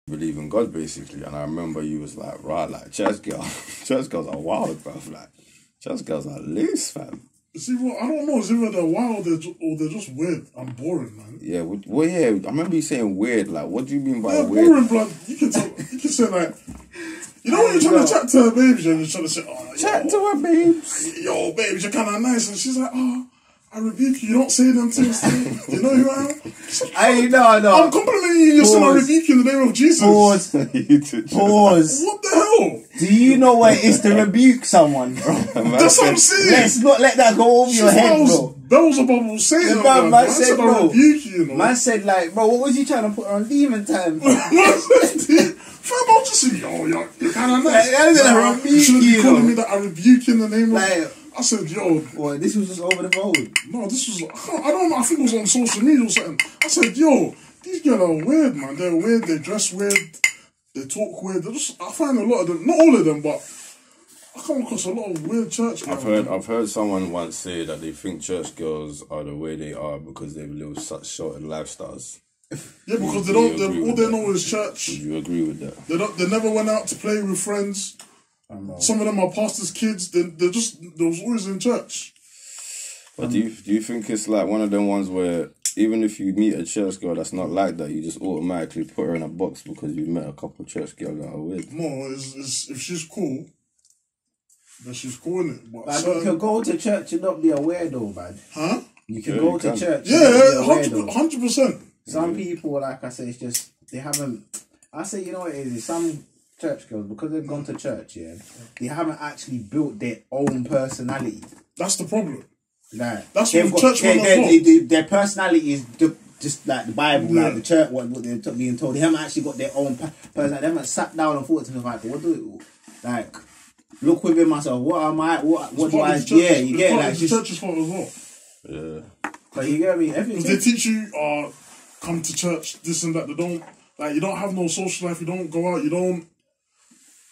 believe in God basically. And I remember you was like, right, like church girls are wild, bruv. Like church girls are loose, fam. See, well, I don't know. It's either they're wild or they're just weird and boring, man. Yeah, well, yeah. I remember you saying weird. Like, what do you mean by Yeah, weird? boring, blood. You can say like, you know when you're trying to chat to her babes and you're trying to say, oh, Chat to her babes. Yo, babes, you're kind of nice, and she's like, oh, I rebuke you. You don't say them things to me. You know who I am? No. I'm complimenting you. You're saying I rebuke you in the name of Jesus. Pause. Pause. What the hell? Do you know what it is to rebuke someone, bro? That's what I'm saying. Let's not let that go over your head, bro. Beelzebub Satan, Man man. said, I bro. rebuke you, you know. Man said, like, bro, what was you trying to put on demon time? Fam, I'll just say, yo, you're kind of nice. Like, You shouldn't be you calling know. me that I rebuke you in the name of... Like, I said, yo... What, this was just over the phone? No, this was... I don't know, I think it was on social media or something. I said, yo, these girls are weird, man. They're weird, they dress weird, they talk weird. I find a lot of them, not all of them, but I come across a lot of weird church girls. I've heard someone once say that they think church girls are the way they are because they live such shorted lifestyles. Yeah, because they know is church. Would you agree with that? They never went out to play with friends. Some of them are pastors' kids. They was always in church. But do you think it's like one of them ones where even if you meet a church girl that's not like that, you just automatically put her in a box because you met a couple of church girls that are weird? No, if she's cool, then she's cool, innit? But you can go to church and not be a weirdo, man. Huh? You can go to church. Yeah, 100%. Some people, like I say, it's just they haven't. I say, you know what it is? Some church girls, because they've gone to church, yeah, they haven't actually built their own personality. That's the problem. Like, that's what church their personality is just like the Bible, like the church, what they're being told. They haven't actually got their own personality. They haven't sat down and thought to themselves, like, what do like look within myself? What am I? What do I? Yeah, you get it. Like, the church's fault as well. Yeah. But you get me? Because they teach you, come to church, this and that. They don't, like, you don't have no social life. You don't go out. You don't.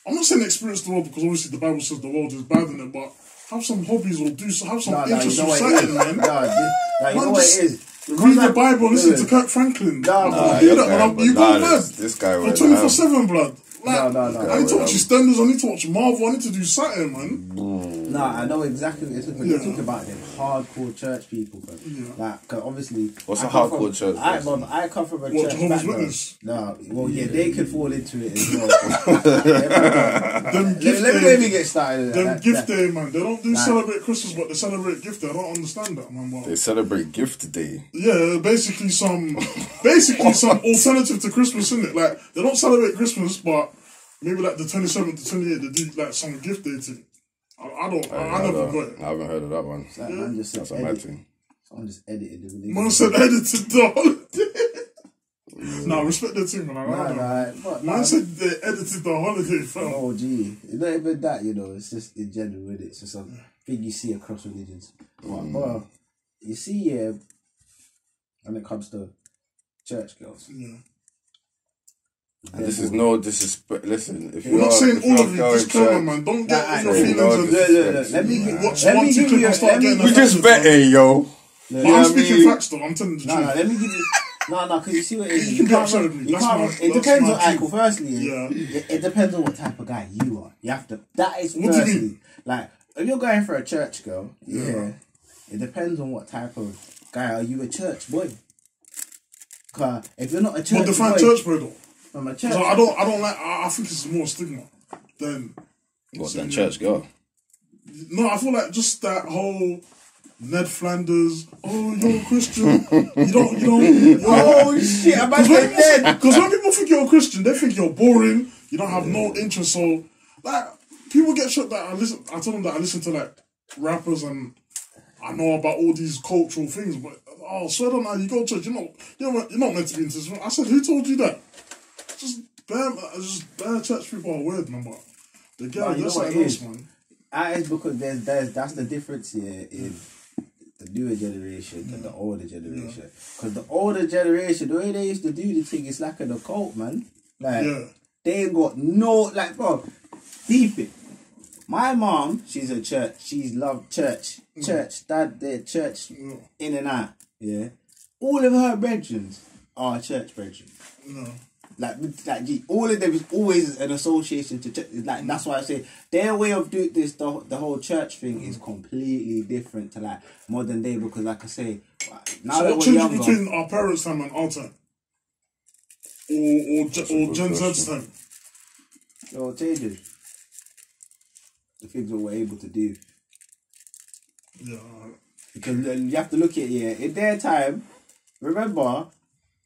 I'm not saying experience the world because obviously the Bible says the world is bad in it, but have some hobbies or have some interest in something, man. You know what it is. Read the Bible, listen to Kirk Franklin. You go mad. This guy for 24/7, blood. Like, no. I need to watch EastEnders, I need to watch Marvel, I need to do something, man. Nah, I know exactly what you're talking about. You're talking about them hardcore church people, bro. Like, cause obviously... What's a hardcore church? I come from a church Jehovah's Witness? No, well, yeah, they could fall into it as well. Let me get started. Them gift day, man. They don't do celebrate Christmas, but they celebrate gift day. I don't understand that, man. They celebrate gift day? Yeah, basically some alternative to Christmas, isn't it? Like, they don't celebrate Christmas, but maybe like the 27th to 28th, they do like some gift day thing. I never got it. I haven't heard of that one. Like, man just That's a mad thing. Someone just edited the release. Man said edited the holiday. Nah, respect the team, man. Man said they edited the holiday film. Oh, gee. It's not even that, you know. It's just in general, isn't it? It's just a thing you see across religions. Well, you see, when it comes to church girls. Yeah. And this is no disrespect. Listen, if we're not saying all of you, disclaimer, man. Don't get your feelings. Let me give you. We just betting, yo. I'm speaking facts, though. I'm telling the truth. No, let me give you. No, because you see what it is. You can't. It depends on Michael. Firstly, it depends on what type of guy you are. You have to. That is what firstly. Do you mean? Like, if you're going for a church girl, it depends on what type of guy. Are you a church boy? Cause if you're not a church boy, define church boy though. From a church. I don't like. I think it's more stigma than church girl. No, I feel like just that whole Ned Flanders. Oh, you're a Christian. You don't. Oh shit! I'm about to say Ned. Because when people think you're a Christian, they think you're boring. You don't have no interest. So like, people get shocked that I tell them that I listen to like rappers and I know about all these cultural things, but swear on that, you go to church. You're not meant to be into this. I said, who told you that? Just bad church people are weird, man. But they get that's something else, man. That is because that's the difference here in the newer generation and the older generation. Because the older generation, the way they used to do the thing, is like an occult, man. Like they ain't got no bro. Deep it. My mom, she's a church. She's loved church. Church, dad, there, church, in and out. Yeah. All of her brethren are church brethren. No. all of them is always an association to church. Like that's why I say their way of doing this, the whole church thing is completely different to like modern day, because like I say, now so that what we're changes younger, between our parents' time and our time, or Gen Z's time? what changes? The things that we're able to do. Yeah. Because you have to look at it, in their time, remember,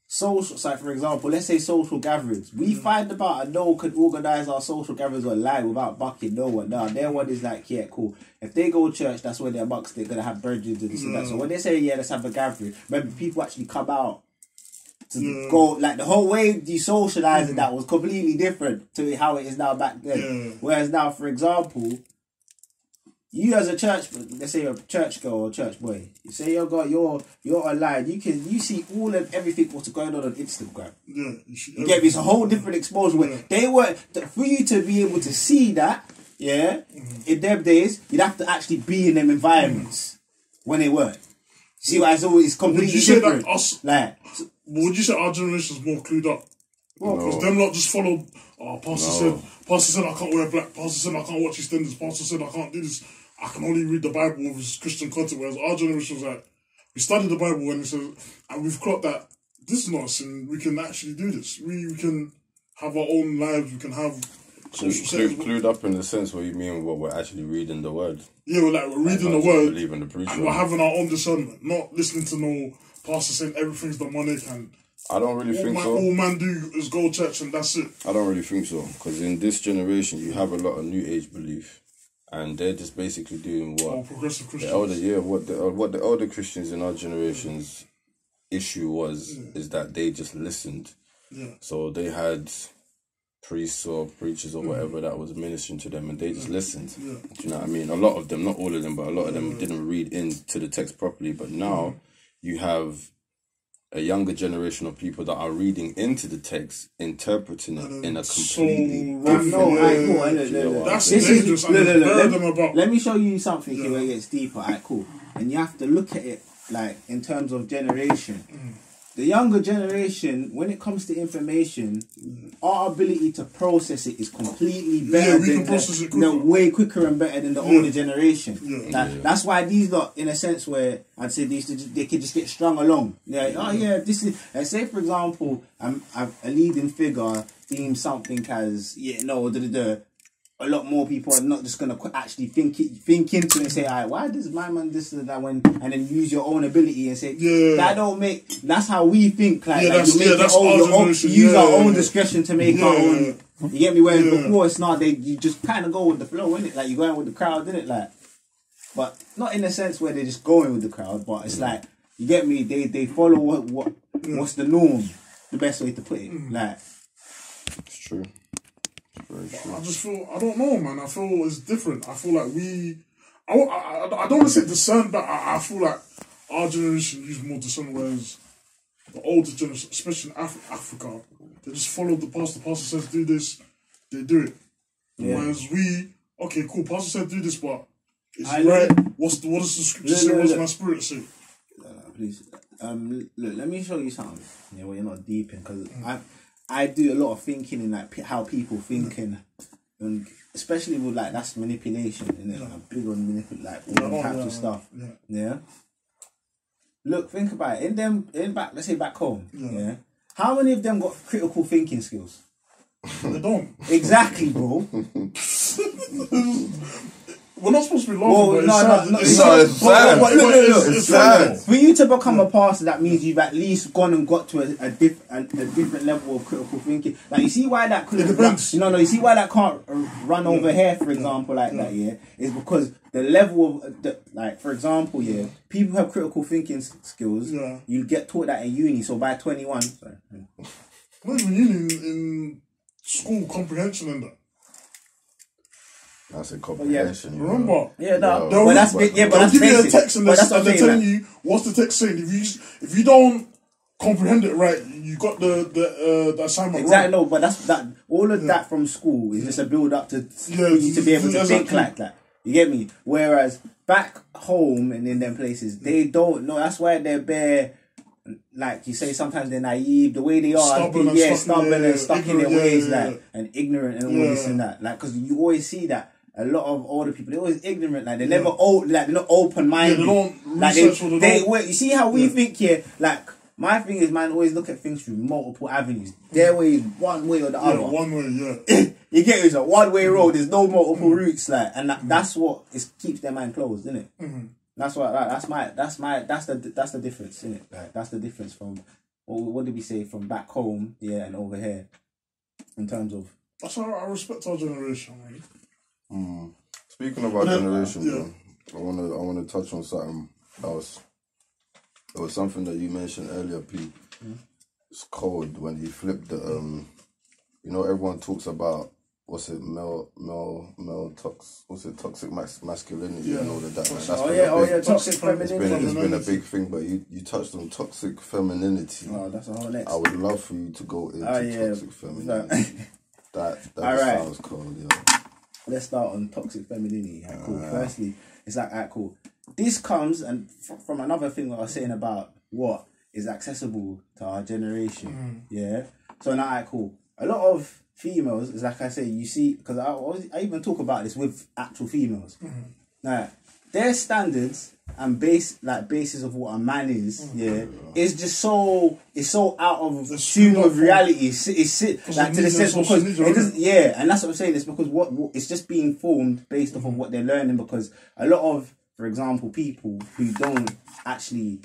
social, so for example, let's say social gatherings. We find about a no could organise our social gatherings online without bucking no one. Now, their one is like, yeah, cool. If they go to church, that's where they're amongst, they're going to have bridges and this and that. So when they say, yeah, let's have a gathering, remember, people actually come out to go, like the whole way you socialising that was completely different to how it is now back then. Whereas now, for example, you as a church, let's say you're a church girl or church boy, you say you're online, you see all of everything what's going on Instagram. Yeah, you get me? It's a whole different exposure where they were, for you to be able to see that, in them days, you'd have to actually be in them environments when they weren't. See what I saw? It's completely different. Would you say our generation is more clued up? Because them lot just followed. Pastor said I can't wear black. Pastor said I can't watch EastEnders. Pastor said I can't do this. I can only read the Bible with its Christian content. Whereas our generation was like, we studied the Bible and it says, and we've clocked that this is not a sin. We can actually do this. We can have our own lives. We can have social settings. Clued up in the sense what you mean, what we're actually reading the word. Yeah, we're reading the word. Believe in the preacher. And we're having our own discernment, not listening to no pastor saying everything's demonic and. I don't really think so. All man do is go to church and that's it. I don't really think so, because in this generation you have a lot of new age belief, and they're just basically doing what progressive Christians. What the older Christians in our generation's issue was is that they just listened. Yeah. So they had priests or preachers or whatever that was ministering to them, and they just listened. Yeah. Do you know what I mean? A lot of them, not all of them, but a lot of them didn't read into the text properly. But now you have a younger generation of people that are reading into the text, interpreting it in a completely different. That's dangerous. Let me show you something here where it gets deeper. Alright, cool. And you have to look at it like in terms of generation. The younger generation, when it comes to information, our ability to process it is completely better. We can process it quicker. Way quicker and better than the older generation. That's why these lot, in a sense, where I'd say they could just get strung along. This is. Say for example, a leading figure deems something as a lot more people are not just gonna actually think into it and say, "Alright, why does my man this and that?" And then use your own ability and say, "That don't make." That's how we think. You use our own discretion to make our own. You get me? Whereas before it's not. You just kind of go with the flow, innit? Like you're going with the crowd, innit? Like, but not in a sense where they're just going with the crowd, but it's like you get me. They follow what's the norm. The best way to put it, like it's true. I just feel, I don't know, man. I feel it's different. I feel like I don't want to say discern, but I feel like our generation use more discernment, whereas the older generation, especially in Africa, they just follow the pastor. The pastor says do this, they do it. Whereas okay, cool, pastor said do this, but is it right? What does the scripture say? What does my spirit say? Please, look, let me show you something. Well, you're not deep in, because I do a lot of thinking in like how people think and especially with like that's manipulation, innit? I'm big on all types of stuff. Yeah. Look, think about it. Let's say back home. Yeah. How many of them got critical thinking skills? They don't. Exactly, bro. We're not supposed to be laughing, but it's sad. For you to become a pastor, that means you've at least gone and got to a different level of critical thinking. Like, you see why that couldn't run, you see why that can't run over here, for example, like that, is because the level of, for example, people have critical thinking skills. You get taught that in uni, so by 21, not even uni, in school, comprehension and that. That's a comprehension. Remember? But that's basic. They'll give you a text and they're telling you what's the text saying. If you don't comprehend it right, you got the assignment exactly wrong. No, but that's that. All of that from school is just a build up to for you to be able to think like that. You get me? Whereas back home and in them places, they don't know. That's why they're bare. like you say, sometimes they're naive, the way they are, stubborn and stuck in their ways, and ignorant and all this and that. Like, because you always see that a lot of older people, they're always ignorant, like they're never old, like they're not open minded. They don't like research you see how we think here, like. My thing is, man, always look at things through multiple avenues. Their way is one way or the other. One way, You get it? It's a one-way road. There's no multiple routes, like, and that's what keeps their mind closed, isn't it? That's what. That's the difference, isn't it? Like, that's the difference from what did we say from back home, and over here, in terms of. That's why I respect our generation, man. Speaking of our generation, I wanna touch on something else. It was something that you mentioned earlier, P. It's cold when you flip the everyone talks about toxic masculinity and all of that. That's toxic femininity. It's been a big thing, but you touched on toxic femininity. Oh, that's a whole next. I would love for you to go into toxic femininity. that sounds cool, Let's start on toxic femininity. Cool. Firstly, it's like, cool. This comes and from another thing that I was saying about what is accessible to our generation. So now, cool. A lot of females, is like I say, you see, because I even talk about this with actual females. Now, their standards and basis of what a man is, is just so out of tune with reality. It's like to the sense because it doesn't, and that's what I'm saying. It's because what it's just being formed based off of what they're learning. Because a lot of, for example, people who don't actually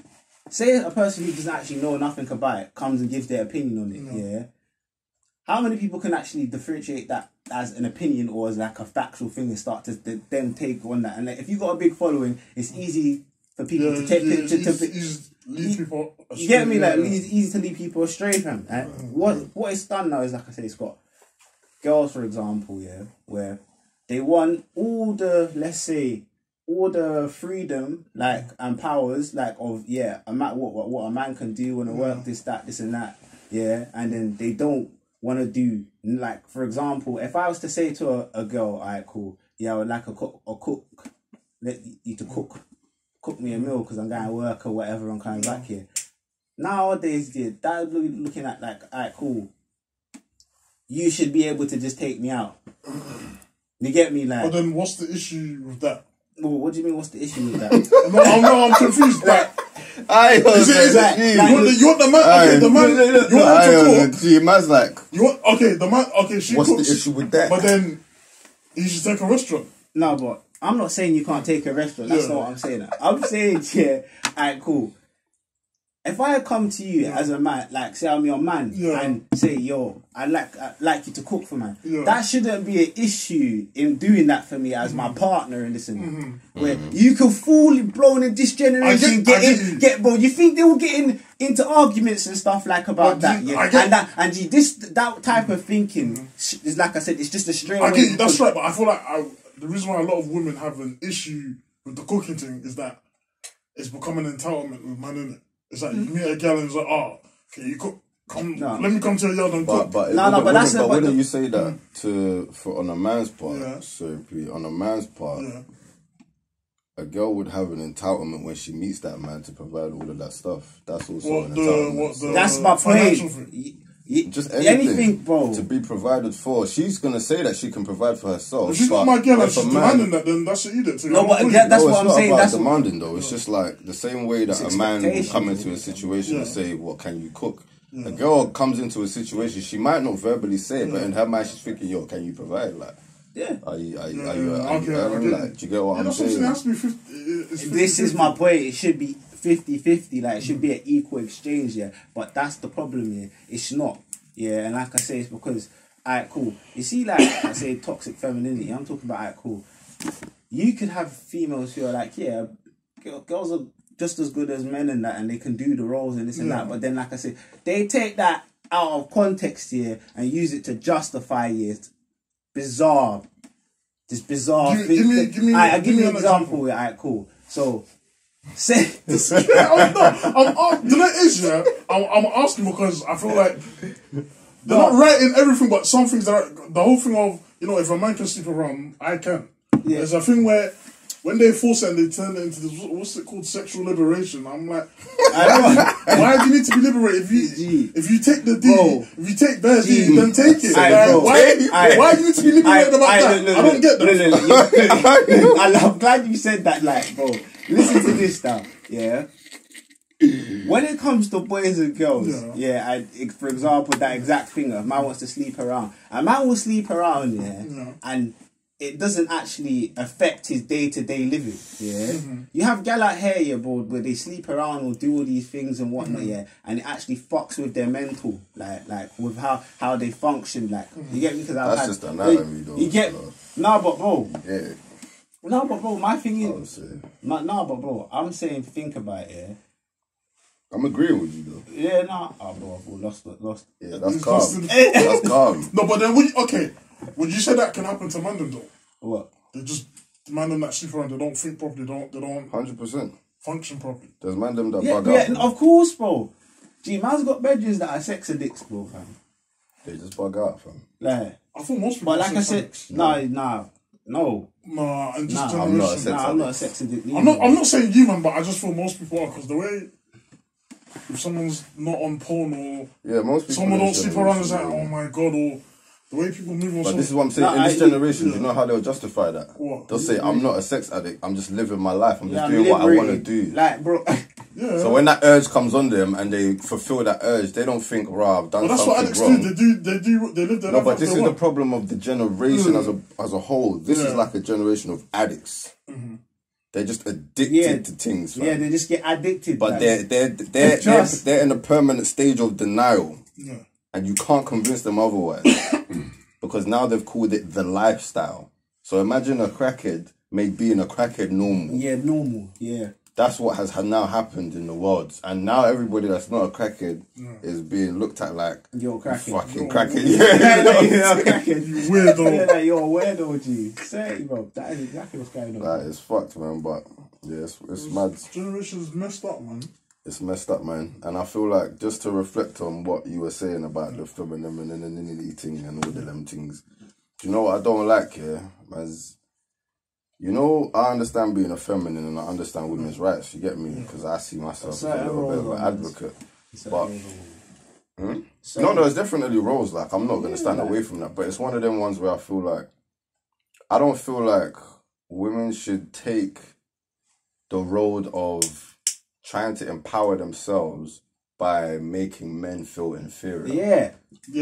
say a person who doesn't actually know nothing about it comes and gives their opinion on it. How many people can actually differentiate that as an opinion or as like a factual thing and start to then take on that? And like, if you've got a big following, it's easy for people to take lead people astray. You get me? Like, it's easy to lead people astray from. What it's done now is, like I say, it's got girls, for example, where they want all the, let's say, all the freedom, like, and powers, like, of, what a man can do and work, this and that, and then they don't want to do, like, for example, if I was to say to a girl, alright, cool, I would like a cook, let you to cook me a meal because I'm going to work or whatever, I'm coming back here. Nowadays, that looking at, like, alright, cool, you should be able to just take me out. You get me? Like, but then what's the issue with that? Well, what do you mean? What's the issue with that? I'm confused. Like, you want the man? Okay, the man. You want him to cook? Man's like, you want? Okay, the man. Okay, she what's cooks. The issue with that? But then you should take a restaurant. No, but I'm not saying you can't take a restaurant. That's not what I'm saying. I'm saying, alright, cool. If I come to you as a man, like say I'm your man, and say, yo, I'd like you to cook for me, that shouldn't be an issue in doing that for me as my partner and this and that. Where you can fully blown in this generation bro. You think they will get into arguments and stuff like about that, that type of thinking is, like I said, it's just a straight. I get you, that's right, but I feel like the reason why a lot of women have an issue with the cooking thing is that it's become an entitlement with man, innit? It's like you meet a girl and it's like, okay, you cook. Let me come to your yard and cook. But wouldn't you say that on a man's part? So on a man's part, a girl would have an entitlement when she meets that man to provide all of that stuff. That's also an entitlement. That's my point. Just anything, bro, to be provided for. She's gonna say that she can provide for herself. If she's not my girl and she's demanding that, then that's an edict. No, but that's what I'm saying. That's demanding, though. It's just like the same way that a man will come into a situation and say, "What can you cook?" A girl comes into a situation, she might not verbally say it, but in her mind she's thinking, "Yo, can you provide?" Like, are you like, do you get what I'm saying? It has to be 50. This is my point. It should be 50-50, like it should be an equal exchange, but that's the problem here. It's not, and like I say, it's because, alright, cool, you see, like I say, toxic femininity, I'm talking about, alright, cool, you could have females who are like, girls are just as good as men and that, and they can do the roles and this and that, but then, like I say, they take that out of context here and use it to justify it. Bizarre, this bizarre thing. Give me an example. Alright, cool, so say I'm asking because I feel like they're not right in everything, but some things that the whole thing of, if a man can sleep around, I can. There's a thing where when they force it and they turn it into this, what's it called, sexual liberation? I'm like, why do you need to be liberated? If you take the D, if you take their D, then take it. Why do you need to be liberated about that? I don't get that. I'm glad you said that. Like, bro, listen to this now. Yeah. When it comes to boys and girls, for example, that exact thing, a man wants to sleep around. A man will sleep around, and it doesn't actually affect his day-to-day living, You have gyal out here, bro, where they sleep around or do all these things and whatnot, and it actually fucks with their mental, like with how they function, like, you get me? Because that's just anatomy, though. You get, no, but bro, my thing is, I'm saying, think about it, I'm agreeing with you though. Yeah, bro, lost. Yeah, that's calm. That's calm. No, but then would you say that can happen to man them though? What? They just man them that sleep around. They don't think properly. They don't 100% function properly. There's man them that bug out. Yeah, of course, bro. Gee, man's got bedrooms that are sex addicts, bro, fam. They just bug out, fam. Like, I thought most people. But like I said, no. And just I'm not a sex addict. I'm not a sex addict. I'm not saying you, man, but I just feel most people are, because the way, if someone's not on porn or most people someone don't sleep around, it's like, oh my god, or the way people move on. But this is what I'm saying, in this generation, you know how they'll justify that? What? They'll say, I'm not a sex addict, I'm just living my life, I'm just doing what I want to do. Like, bro. So when that urge comes on them and they fulfill that urge, they don't think, I've done something wrong. That's what addicts do. They live their life. No, but this is the problem of the generation as a whole. This is like a generation of addicts. They're just addicted to things. Fam. Yeah, they just get addicted. But they're in a permanent stage of denial. Yeah. And you can't convince them otherwise. Because now they've called it the lifestyle. So imagine a crackhead being a crackhead normal. Yeah, normal. Yeah. That's what has now happened in the world. And now everybody that's not a crackhead is being looked at like, you're a crackhead. Fucking crackhead. You're a crackhead. You weirdo. Yeah, like, you're a weirdo, G. Say it, bro. That is exactly what's going on. That is fucked, man. But yeah, it's mad. This generation's messed up, man. It's messed up, man. And I feel like, just to reflect on what you were saying about the femininity thing and all of them things, do you know what I don't like, as you know, I understand being a feminine and I understand women's rights, you get me? Because I see myself as a little bit of an advocate. But no, there's definitely roles, like, I'm not going to stand away from that. But it's one of them ones where I feel like, I don't feel like women should take the road of trying to empower themselves by making men feel inferior. Yeah.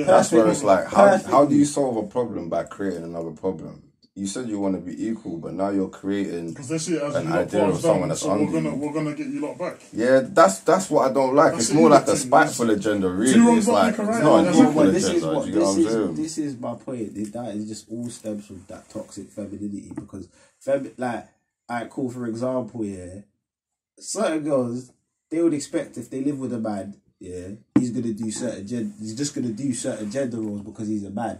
That's where it's like, how do you solve a problem by creating another problem? You said you want to be equal, but now you're creating because they see it as an idea of someone that's under you. We're gonna get you lot back. Yeah, that's what I don't like. It's more like a spiteful agenda, really. It's like, it's not an equal agenda. This is my point. That is just all stems from that toxic femininity, because alright, cool, for example, certain girls, they would expect if they live with a man, he's just gonna do certain gender roles because he's a man.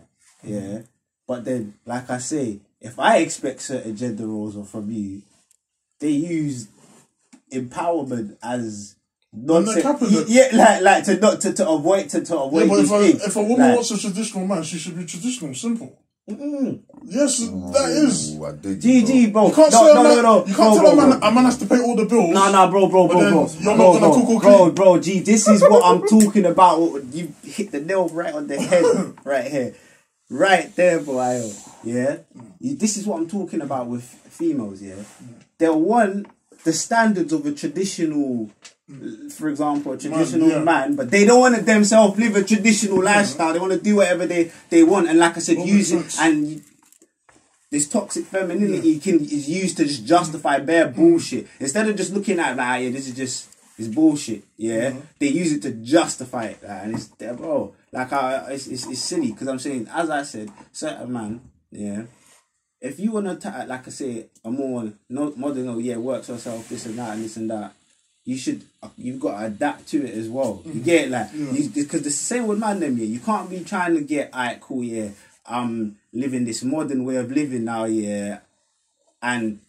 But then, like I say, if I expect certain gender roles from you, they use empowerment as nonsense. Like to avoid these things. If a woman wants a traditional man, she should be traditional. Simple. Yes, that is. GG, bro. You can't say you can't tell a man has to pay all the bills. Nah, bro. You're not gonna cook. Bro, G, this is what I'm talking about. You hit the nail right on the head, right here. Right there, boy. Yeah? This is what I'm talking about with females, They'll want the standards of a traditional, for example, a traditional man, but they don't want to themselves live a traditional lifestyle. They want to do whatever they want. And like I said, this toxic femininity is used to just justify bare bullshit. Instead of just looking at, it's bullshit, They use it to justify it, and it's, bro, it's silly, because I'm saying, as I said, certain man, if you want to, like I say, a more modern, works herself, this and that, you've got to adapt to it as well. You get it, because it's the same with man them, you can't be trying to get, alright, cool, I'm living this modern way of living now, and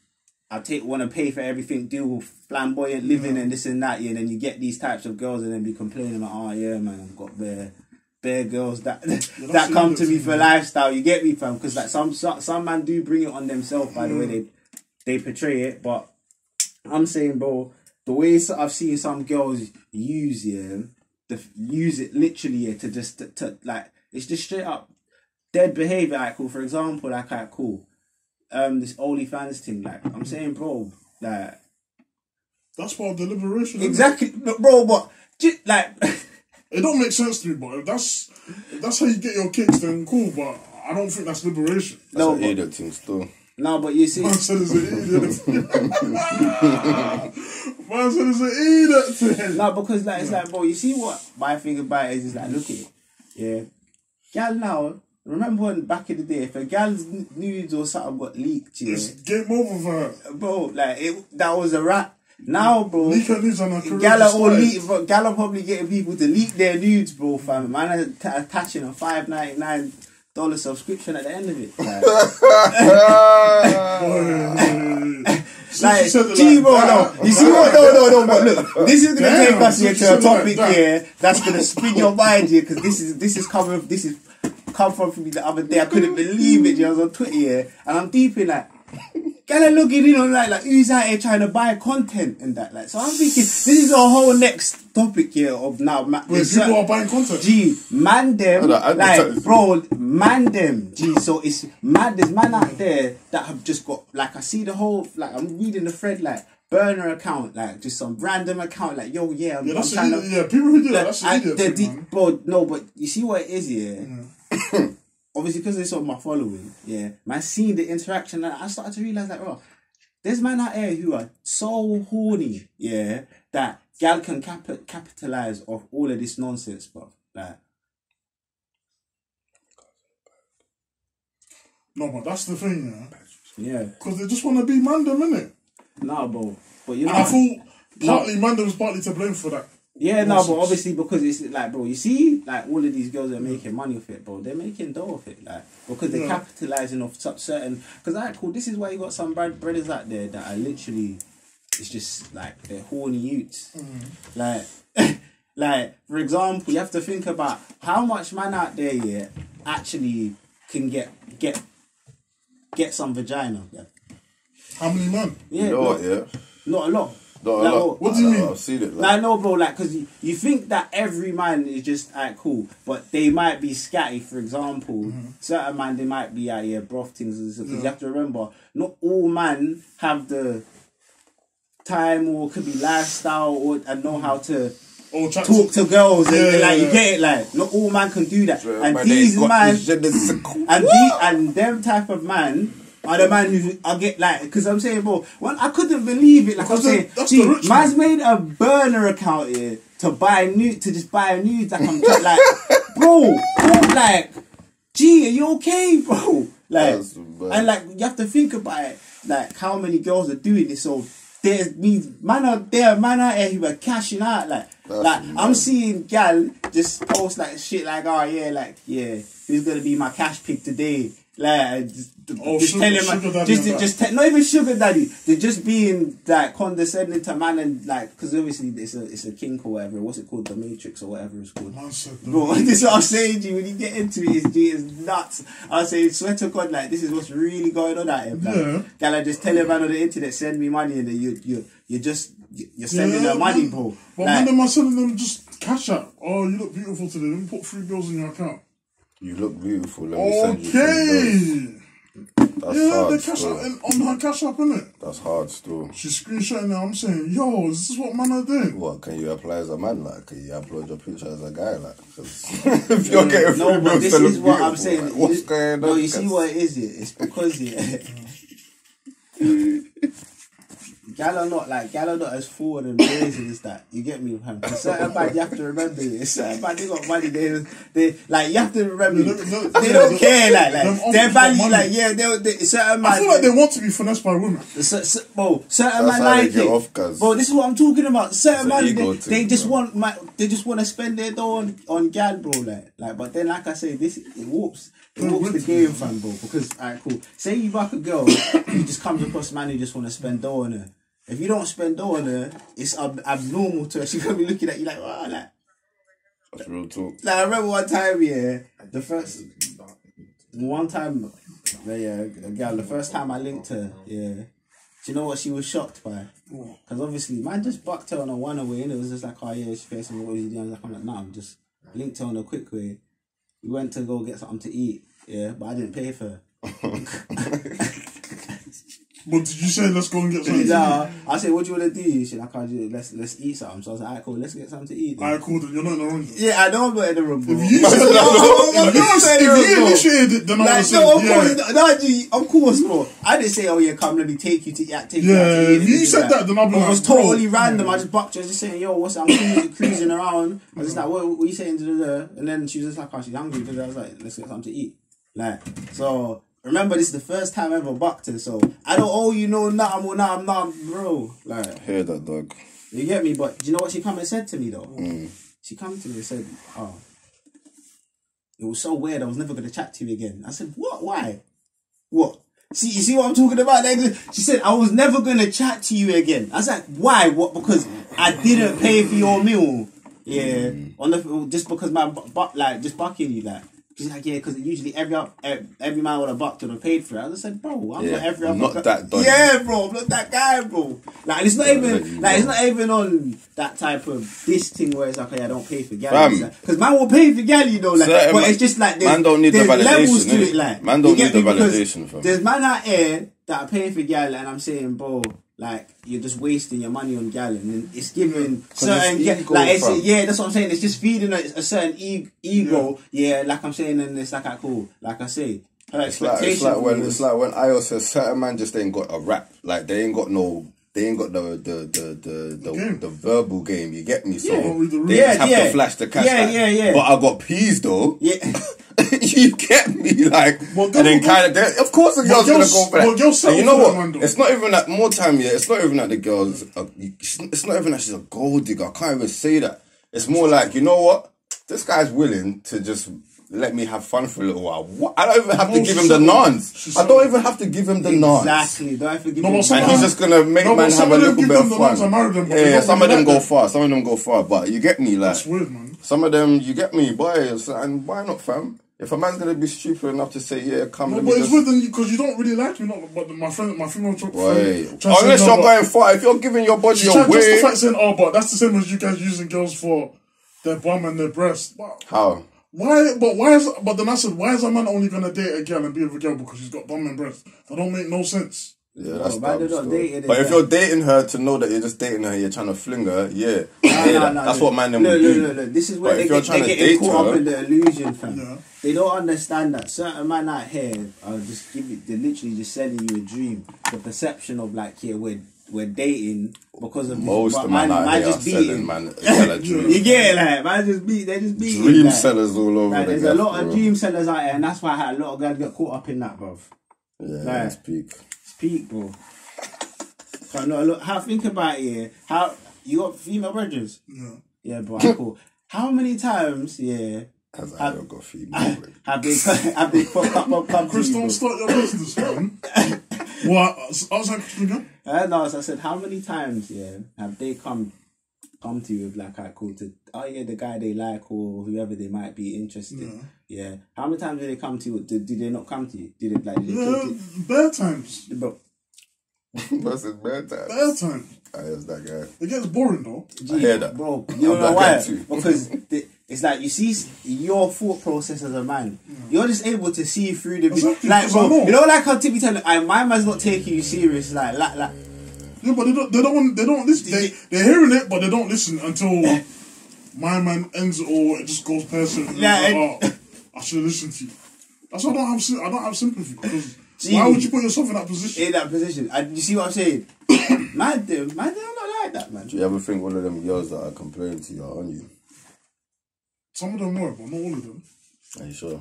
I want to pay for everything, do flamboyant living and this and that, and then you get these types of girls and then be complaining about, man, I've got bare girls that come to me for lifestyle, you get me, fam? Because like some man do bring it on themselves by the way they portray it, but I'm saying, bro, the way I've seen some girls use use it literally to just to like it's just straight up dead behavior. Like, cool. For example, like, cool. This OnlyFans thing, like, I'm saying, bro, like that's part of the liberation. Exactly, bro. But just, like, it don't make sense to me. But if that's how you get your kicks, then cool. But I don't think that's liberation. That's an idiot thing still. No, but you see, Man said it's an idiot. Man said it's an idiot thing. no, because like it's like, bro, you see what my thing about it is like, look at it, yeah, gal now. Remember when back in the day, if a gal's nudes or something got leaked, yeah, It's game over for her. bro, like that was a wrap. Now, bro, Leak her nudes on her career. gal are probably getting people to leak their nudes, bro, fam. Man are attaching a $5.99 subscription at the end of it. Like, gee, bro, no. You see what? No. But look, this is gonna take us here to a topic here that's gonna spin your mind here, because this is come from me the other day. I couldn't believe it. I was on Twitter here, and I'm deep in that. Kind of looking in on like who's out here trying to buy content and that, like. So I'm thinking this is a whole next topic here of now. Wait, people are buying content. Gee, man them, like, bro, man them. Gee, so it's mad. There's man out there that have just got, like, I see the whole, like, I'm reading the thread, like, burner account, like, just some random account, like, yo, yeah, I'm trying to, yeah, people who do that, that's an idiot thing, man. Bro, no, but you see what it is, yeah. Obviously, because it's on my following, yeah, man, seeing the interaction, and I started to realize, like, oh, there's men out here who are so horny, yeah, that gal can capitalize off all of this nonsense, bro. Like, no, but that's the thing, yeah, because they just want to be mandem, innit? Nah, bro, but you know, and I thought partly mandem's partly to blame for that. Yeah, no, but obviously because it's like, bro, you see, like, all of these girls are making money off it, bro. They're making dough off it, like, because they're capitalizing off such certain. Because, like, cool, this is why you got some brothers out there that are literally, it's just like they're horny youths. Like, like, for example, you have to think about how much man out there, yeah, actually can get some vagina. Yeah. How many men? Yeah, Not a lot. Like, what do you mean? I've seen it. Like, no, bro, like, because you think that every man is just, cool, but they might be scatty, for example. Certain man, they might be out here broth things. Because you have to remember, not all men have the time or could be lifestyle and know how to talk to girls. And, like, you get it, like, not all man can do that. Sure, and these man, and them type of man are the man who I get, like, because I'm saying, bro, I couldn't believe it. Like, I'm saying, gee, man's made a burner account here to buy just buy nudes. Like, I'm just like, bro, like, gee, are you okay, bro? Like, and like, you have to think about it, like, how many girls are doing this. So there's man out here who are cashing out, like I'm seeing gal just post like shit like, oh yeah, like, yeah, who's gonna be my cash pick today? Like, just tell him, not even sugar daddy. They're just being like condescending to man, and like, because obviously it's a kink or whatever. What's it called? The Matrix or whatever it's called. Bro, this is what I'm saying to you. When you get into it, it's nuts. I say, swear to God, like, this is what's really going on out here. Like, gal, I just tell a man on the internet, send me money, and then you're sending them money, bro. But like, when am I sending them just cash out? Oh, you look beautiful today. Let me put $3 in your account. You look beautiful. Let me send you $3. That's hard. They cash out on her cash up, innit? That's hard still. She's screenshotting now. I'm saying, yo, is this what man are doing? What, can you apply as a man? Like, can you upload your picture as a guy? Like, if you're getting no, but this is what I'm saying. Like, what's going on? No, you see what it is here? It's because gal are not as forward and brazen as that. You get me, fam? Certain bad, you have to remember it. Certain bad, they got money. They like, you have to remember. They don't care. Like their value. Like, yeah, they certain man. I feel like they want to be finessed by women. Bro, certain man like it. Bro, this is what I'm talking about. Certain man, they just want to spend their dough on gal, bro. Like, but then, like I say, it whoops. It walks the game, fam, bro. Because, alright, cool. Say you back a girl, you just comes across a man who just want to spend dough on her. If you don't spend dough on her, it's abnormal to her. She's gonna be looking at you like, oh, like. That's real talk. Like, I remember one time, yeah, the first time I linked her, yeah. Do you know what she was shocked by? Because obviously, man just bucked her on a one away, and it was just like, oh yeah, she's facing what was he doing? I'm like, nah, I'm just linked her on a quick way. We went to go get something to eat, yeah, but I didn't pay for her. But did you say let's go and get something? Nah, I said, what do you want to do? She like, let's eat something. So I was like, alright, cool, let's get something to eat. Alright, cool, then you're not in the wrong. Yeah, I know I'm not in the room, bro. If you initiated it, then I would say, of course, bro. I didn't say, oh yeah, come, let me take you to eat. If you said that, then I'll be like, it was totally random. I just bucked her, just saying, yo, what's up? I'm cruising around. I was just like, what are you saying to her? And then she was just like, oh, she's hungry. Because I was like, let's get something to eat. Like, so... Remember, this is the first time I ever bucked her, so I don't owe you no nothing or nothing, bro. Like, hear that, dog. You get me? But do you know what she come and said to me though? She come to me and said, "Oh, it was so weird. I was never gonna chat to you again." I said, "What? Why? What? See, you see what I'm talking about?" She said, "I was never gonna chat to you again." I was like, "Why? What? Because I didn't pay for your meal? Yeah, just because just bucking you like." She's like, yeah, because usually every man would have bucked would have paid for it. I just said, bro, I'm not every other not that dodgy. Yeah, bro, I'm not that guy, bro. Like, it's not even on that type of this thing where it's like, hey, I don't pay for gal. Because man will pay for gal, you know, like, but it's just like man don't need the validation, levels to it, like. Man don't need the validation, fam. There's man out here that are paying for gal, and I'm saying, bro, like, you're just wasting your money on gal, and it's giving certain that's what I'm saying. It's just feeding a certain ego. Yeah, like I'm saying, and it's like, cool. Like I say, her expectation. It's like when Io says certain man just ain't got a rap. Like they ain't got the verbal game. You get me? So they just have to flash the cash. Yeah. But I got peas though. Yeah. You get me, like, and then kind of, of course the girl's gonna go for that. And you know what? It's not even that more time. Yeah, it's not even that the girl's. It's not even that she's a gold digger. I can't even say that. It's more like, you know what? This guy's willing to just let me have fun for a little while. What? I don't even have to give him the nans. I don't even have to give him the nans. Exactly. Don't have to give him. And he's just gonna make man have a little bit of fun. Yeah, some of them go far. Some of them go far. But you get me, like. That's weird, man. Some of them, you get me, boy. And why not, fam? If a man's gonna be stupid enough to say, yeah, come. No, but it's weird because you don't really like me, but my female friend. Unless you're going far, if you're giving your body away. Just the fact saying, oh, but that's the same as you guys using girls for their bum and their breast. But how? Why? But then I said, why is a man only gonna date a girl and be with a girl because she's got bum and breast? That don't make no sense. Yeah, that's but if you're dating her to know that you're just dating her, you're trying to fling her, that's what man them would do. No. This is where they're getting caught up in the illusion, fam. Yeah. They don't understand that certain man out here are just they're literally just selling you a dream. The perception of like, yeah, we're dating because of most of man out here are selling man a dream. You get it, like they're just beating dream sellers all over. Like, there's a lot of dream sellers out here, and that's why a lot of guys get caught up in that, bruv. Yeah, that's peak. Peak, bro. So look, think about it. How you got female brothers? Yeah, bro. Cool. How many times? Yeah. Have got female? Have they come? Chris, don't start your business, man. What? Outside question again? No, I said, how many times? Yeah, have they come to you with like, cool, to the guy they like or whoever they might be interested in. Yeah. How many times did they come to you? Did they not come to you? Did they bare times. What's it, bare times? Bare times. That's that guy. It gets boring though. I hear that. Bro, you know why? Because it's like you see your thought process as a man. You're just able to see through the like, bro. You know, like how Tippy tell my man's not taking you serious. Like. Yeah, but they don't listen. They're hearing it, but they don't listen until my man ends it or it just goes past it. I should have listened to you. That's why I don't have sympathy because why would you put yourself in that position? You see what I'm saying? Man, they're not like that, man. Do you ever think one of them girls that are complaining to you are on you? Some of them were, but not all of them. Are you sure?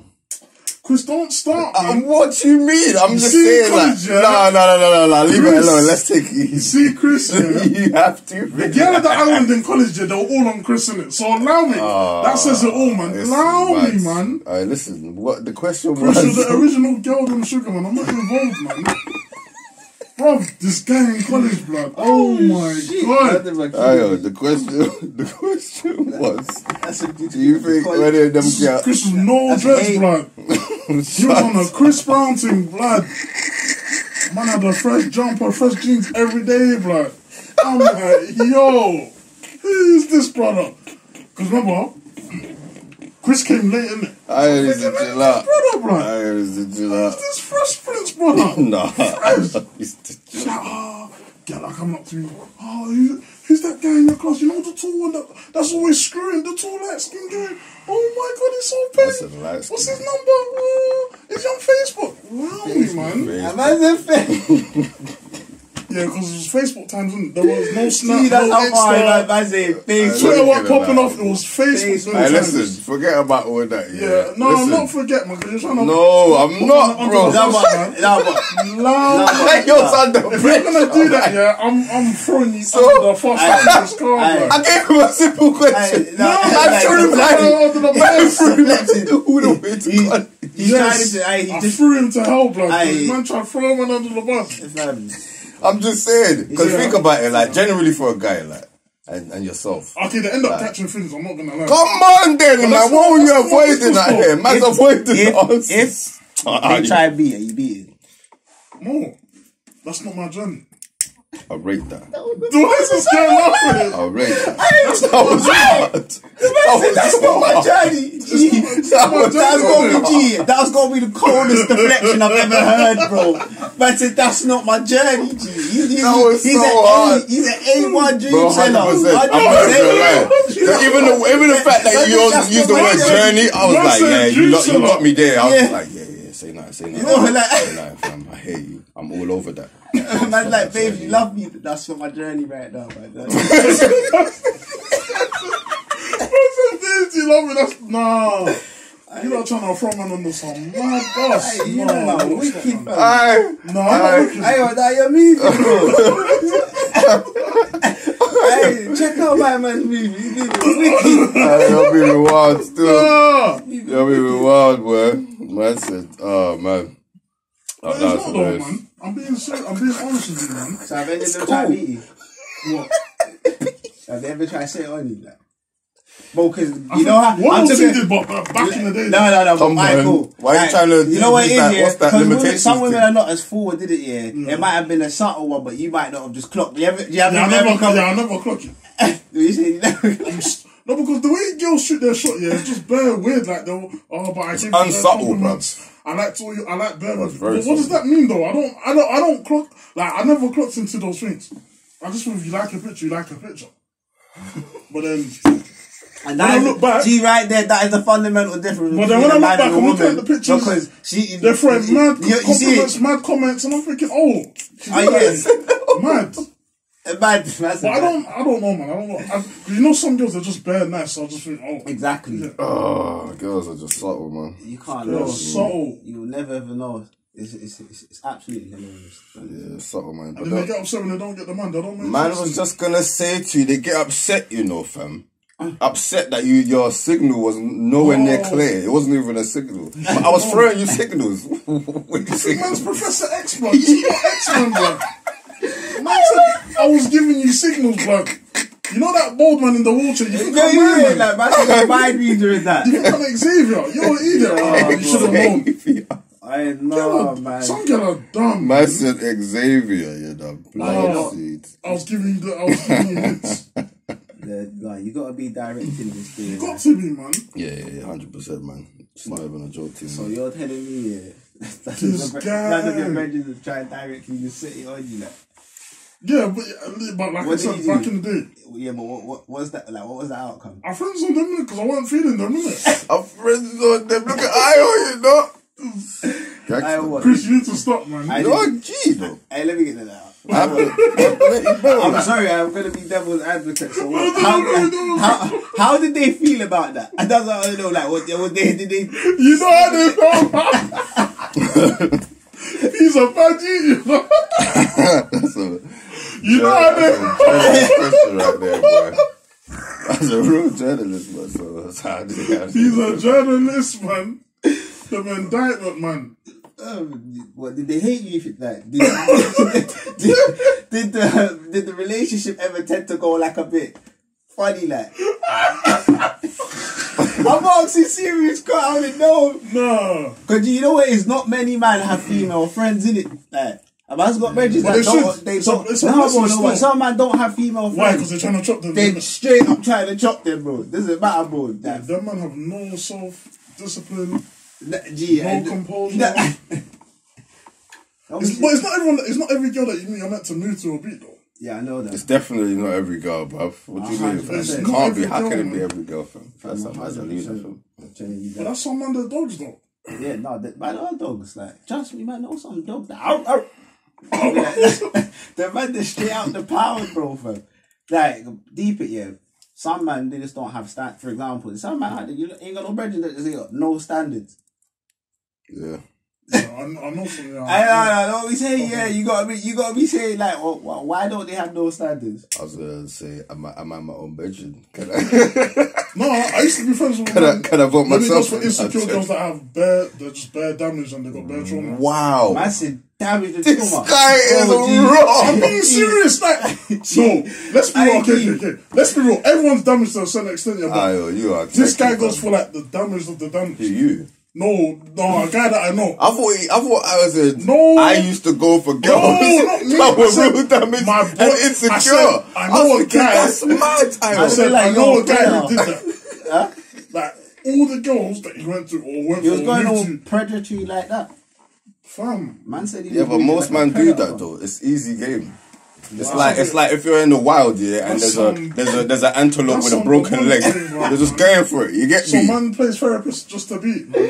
Chris, don't start, man. What do you mean? I'm just saying, like, no, leave it alone. Let's take it easy. See, Chris, you have to. The girl at the island in college, they were all on Chris in it. So allow me. That says it all, man. Allow me, man. Alright, listen. What the question Chris was the original girl on Sugar, man. I'm not involved, man. Bro, this guy in college, blood. Oh my god. The question was, do you think any of them girls... Chris was no dress, blood. He was on a Chris Brown thing, blood. Man had a fresh jumper, fresh jeans every day, blood. I'm like, yo, who is this brother? Because remember, Chris came late, innit? I heard he's a chill Brother, blood. I heard he's a chill Who's this Fresh Prince, brother? Nah. Fresh. He's the She's like, girl, like, coming up to me. Oh, who's that guy in your class? You know the tall one that's always screwing, the tall light skin guy? Oh my god, he's so petty. What's his number? Is he on Facebook? Wow, man. Imagine Facebook. Yeah, because it was Facebook times, wasn't it? There was no Snap, See, that's no how far Insta. I say Facebook. Twitter wasn't popping off, it was Facebook. Hey, listen, forget about all that. Yeah, no, listen. I'm not forget, man, because you're trying to... No, I'm not, bro. You're under If you're going to do that, yeah, I'm throwing you under the first time in this car, man. I gave him a simple question. I threw him under the bus. Who the way to God? I threw him to hell, blood. Man tried to throw him under the bus. I'm just saying, because think about it, like, generally for a guy, like, and yourself. Okay, they end up catching things, I'm not gonna lie. Come on then, like, what were you avoiding out here? Man's avoiding the answers. If they try and beat it, you beat it. No, that's not my journey. I rate that. Why is this guy laughing? I rate that. That was hard. That's not my journey. That's gonna be the coldest deflection I've ever heard, bro. But that's not my journey, G. He's an A1 dream seller. I'm not gonna lie. Even the fact that you used the word journey, I was like, yeah, you got me there. I was like, yeah, say nothing, say nothing. Say nothing, fam. I hear you. I'm all over that. Man's like, babe, you love me, but that's not my journey right now, man. You love me? That's nah. You're not trying to throw man under some mad boss. You know, man, wicked, man. You're movie, bro. Hey, check out my man's movie. He's wicked. You're being wild still. You're being wild, boy. Man said, oh, man. It's not though, man. I'm being serious. I'm being honest with you, man. So have any of them tried to beat you? What? Have they ever tried to say it on you? Like? Well, because you know how... What else he did back in the day? No. Come on. Cool. Why are you trying to... You know what it is, yeah? What's that limitation? Some women are not as forward, did it, yeah? It might have been a subtle one, but you might not have just clocked. I never clock it. You say you never... No, because the way girls shoot their shot, yeah, it's just bare weird. Like, they'll... Oh, but I think... Unsubtle, bro. I like bare... What does that mean, though? I don't clock... Like, I never clocked into those things. I just think if you like a picture, you like a picture. But then... And when I look back, right there, that is the fundamental difference. But then when I look back, I'm looking at the pictures. Because they're throwing mad comments, and I'm thinking, oh, yes, mad. But I don't know, man. I don't know. You know, some girls are just bare nice, so I just think, oh, exactly. Yeah. Oh, girls are just subtle, man. You can't know. Subtle. You'll never ever know. It's absolutely hilarious. Yeah, subtle, man. But they get upset when they don't get the man. They don't make man was just gonna say to you, they get upset, you know, fam. Upset that your signal was nowhere near clear. It wasn't even a signal. But I was throwing you signals. Man's Professor X, bro. You got X-Men, bro. Man said I was giving you signals, bro. You know that bald man in the wheelchair? You think I'm man? Like, man, mind reader in that. You think I'm Xavier? You're an idiot. You should have known. I know, man. Some girl are dumb. Man said Xavier, you know. I was giving you hints. Like, you gotta be direct in this thing. You got to be, man. Yeah, 100%, man. It's not even a joke to me. So you're telling me, this guy. None of your friends try and directly just sit it on you, like. Yeah, but like I said, back in the day. Yeah, but what was that? Like, what was the outcome? I friends on them because I wasn't feeling them, innit? I friends on them. Look at Io, you know. Chris, you need to stop, man. You're a G, though. Hey, let me get that out. I'm sorry, I'm going to be devil's advocate. So how did they feel about that? I don't know, like, what did they... You know how they felt? He's a bad genius. You know how they felt? Right there, boy. That's a real journalist, man. So that's how he's a journalist, man. The indictment, man. What did they hate you if it like did the relationship ever tend to go like a bit funny like? I'm asking serious, cause I don't know. No, cause you know what? It's not many men have female friends in it. Like A man's got bridges But that don't. Some man don't have female friends. Why? Because they're trying to chop them. They straight up trying to chop them, bro. Doesn't matter, bro. Them man have no self-discipline, no composure. But it's not everyone. It's not every girl that you meet you're meant to move to or beat, though. Yeah, I know that. It's definitely not every girl, bruv. What do you mean? It can't be. How can it be every girl, fam? That's not as a leader, fam. But that's some man that dogs, though. Yeah, no, man, all dogs. Like, trust me, man, know some dogs that the man they straight out the power, bro, fam. Like, deep it, yeah. Some man they just don't have standards. For example, some man out there, you ain't got no brethren that just ain't got no standards. Yeah. I know some. I know. We say, yeah, you gotta be saying like, why don't they have no standards? I was gonna say, am I my own bedroom? Can I? No, I used to be friends with. Can I vote myself? For insecure girls that have they're just bare damage and they got bare trauma. Wow. Massive damage and this trauma. guy is wrong. I'm being serious. Like, no, let's be real. Okay. Let's be real. Everyone's damaged to a certain extent. Yeah, but you are. This guy goes for like the damage of the damage. You. No, a guy that I know. I thought I was a. No. I used to go for girls that were real damaged and insecure. I know a guy. That's mad. I know a guy who did that. Huh? Like all the girls that he went to or went he was for going all predatory like that. Fam, man said he. Yeah, but most man do that though. It's easy game. It's like if you're in the wild, yeah, and there's an antelope with a broken leg, they're just going for it. You get me? So man plays therapist just to beat. Man,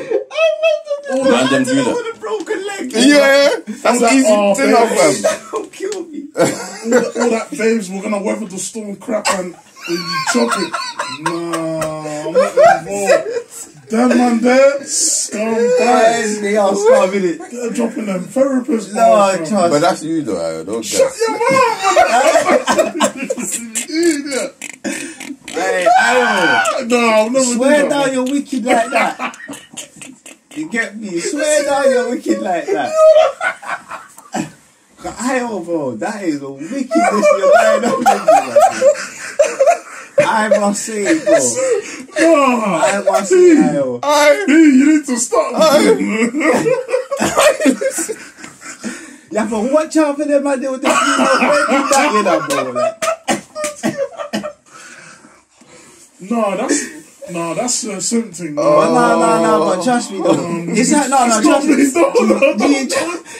them do that. With a broken leg. Yeah, that's easy to know, fam. Don't kill me. all that babes, we're gonna weather the storm crap and you chop it. Nah, I'm not involved. That man there, scumbags. They are scumming it. They're dropping them therapists. No, trust. But that's you though, I don't get. Shut your mouth, idiot. Hey, I no, I'll never swear do that, down you're wicked like that. You get me? Swear down you're wicked like that. Ayo, bro, that is a wickedness you're going on with me. I must say, bro. I must say, ayo. You need to stop. You have to watch out for them, man. They were the that, you know, bro. Like. No, that's a certain thing. No, but trust me, though. It's like, trust me.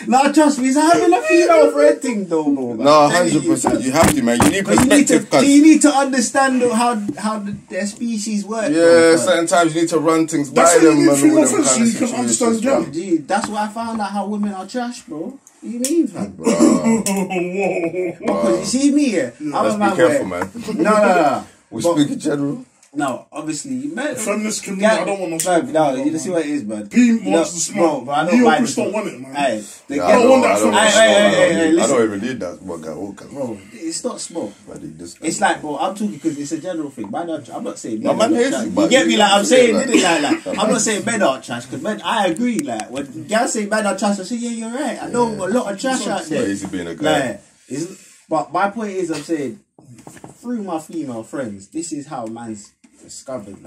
No, trust me. It's having a female friend thing, though, bro. No, 100%. You have to, man. You need perspective. You need to understand how their species work. Yeah, certain times you need to run things by them. That's why you need female friends so you can understand them. Gee, that's why I found out how women are trash, bro. What do you mean, fam? Bro. Because you see me here. Let's be careful, man. No. We speak in general. No, obviously, man. Feminist community, I don't want no smoke. No, you see what it is, man. P wants to smoke. But I don't mind don't want it, man. I don't want that from I don't even need that smoke. Bro, it's not smoke. It's like, bro, I'm talking because it's a general thing. I'm not saying men are trash. You get me? Like, I'm saying it like I'm not saying men are trash, because men, I agree. Like, when guys say men are trash, I say, yeah, you're right. I know a lot of trash out there. It's easy being a guy. But my point is, I'm saying, through my female friends, this is how man's discovered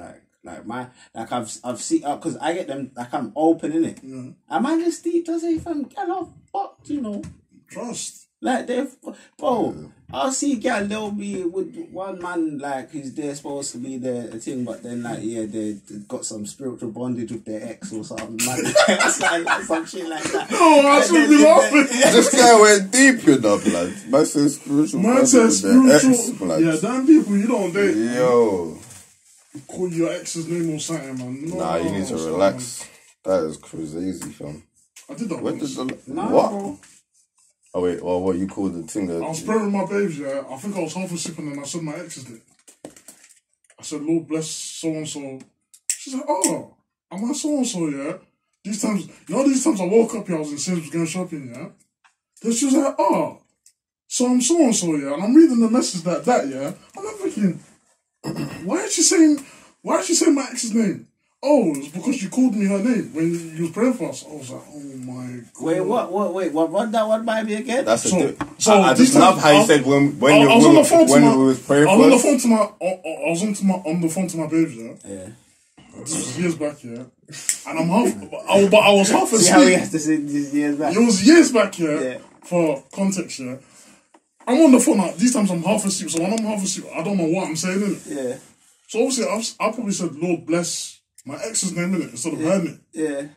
I've seen because I get them like I'm open in it. And man just deep does say fam get off fucked, you know. Trust. Like bro, I'll see gal they'll be with one man like who's they're supposed to be their thing, but then like they got some spiritual bondage with their ex or something like some shit like that. Oh, I should be laughing. This guy went deep, you know, blood. Man says spiritual. Yeah, damn people you don't date. Yo. Call your ex's name or something, man. Nah, you need to relax. That is crazy, fam. I did that once. What? Bro. Oh wait, well, what you called the thing that... I was praying with my babes, yeah. I think I was half asleep and then I said my ex's name. I said, Lord bless so-and-so. She's like, oh, am I so-and-so, yeah? These times I woke up, yeah, I was in Sims going shopping, yeah? Then she was like, oh, so I'm so-and-so, yeah? And I'm reading the message like that, yeah? I'm not thinking... Why is she saying my ex's name? Oh, it's because she called me her name when you was praying for us. I was like, oh my god. Wait, what? Run that one by me again? That's so I just love how you said when we was praying for us. I was on the phone to my babes, yeah. This was years back, yeah. And I was half asleep. See how he has to say this years back? It was years back, yeah. for context, yeah, I'm on the phone now. These times I'm half asleep, so when I'm half asleep, I don't know what I'm saying, innit? Yeah. So obviously, I probably said, Lord bless my ex's name, innit, instead of her name. Yeah.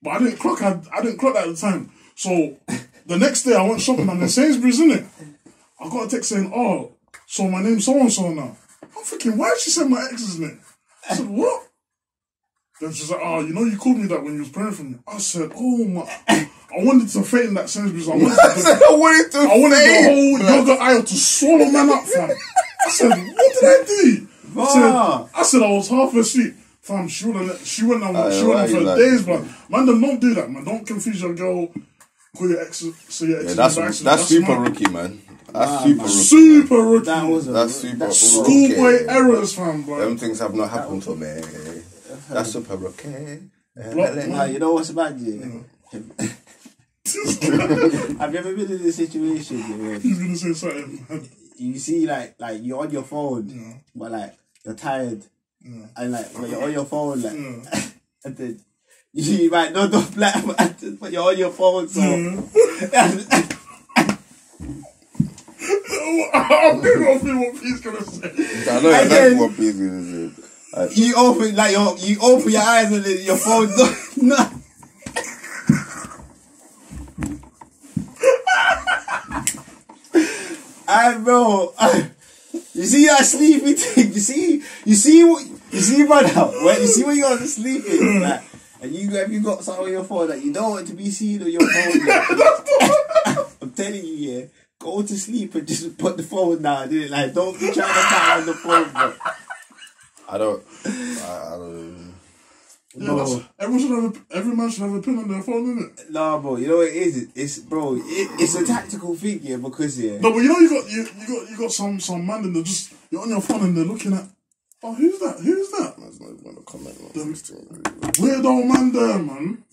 But I didn't clock that at the time. So the next day I went shopping and the Sainsbury's, innit? I got a text saying, oh, so my name's so-and-so now. I'm thinking, why did she say my ex's name? I said, what? Then she's like, oh, you know you called me that when you was praying for me. I said, oh my... I wanted to faint in that Sainsbury's. I wanted the whole yogurt aisle to swallow man up, fam. I said, what did I do? I said I was half asleep. Fam, she went on for days, man. Man, don't do that, man. Don't confuse your girl. Call your ex, so your ex. That's super rookie, man. That's super rookie. That's super schoolboy errors, fam, bro. Them things have not happened to me. That's super rookie. You know what's bad, yeah? Have you ever been in a situation where he's gonna say something? You see, like you're on your phone, but like you're tired, and like when you're on your phone, like, and then you might not do black, but you're on your phone, so. I'm thinking what P's gonna say. I know exactly what P's gonna say. You open your eyes and your phone's not. Bro, you see that sleepy thing? You see, brother. When you see when you're sleeping, like, and have you got something on your phone that you don't want to be seen on your phone? I'm telling you, yeah. Go to sleep and just put the phone down. Like, don't be trying to find on the phone, bro. I don't. Yeah, every man should have a pin on their phone, innit? Nah, bro. You know what it is? It's a tactical thing, yeah. Because no, but you know you got some man and they're just you're on your phone and they're looking at. Oh, who's that? Who's that? Man's not even gonna comment on this thing. Weird old man there, man.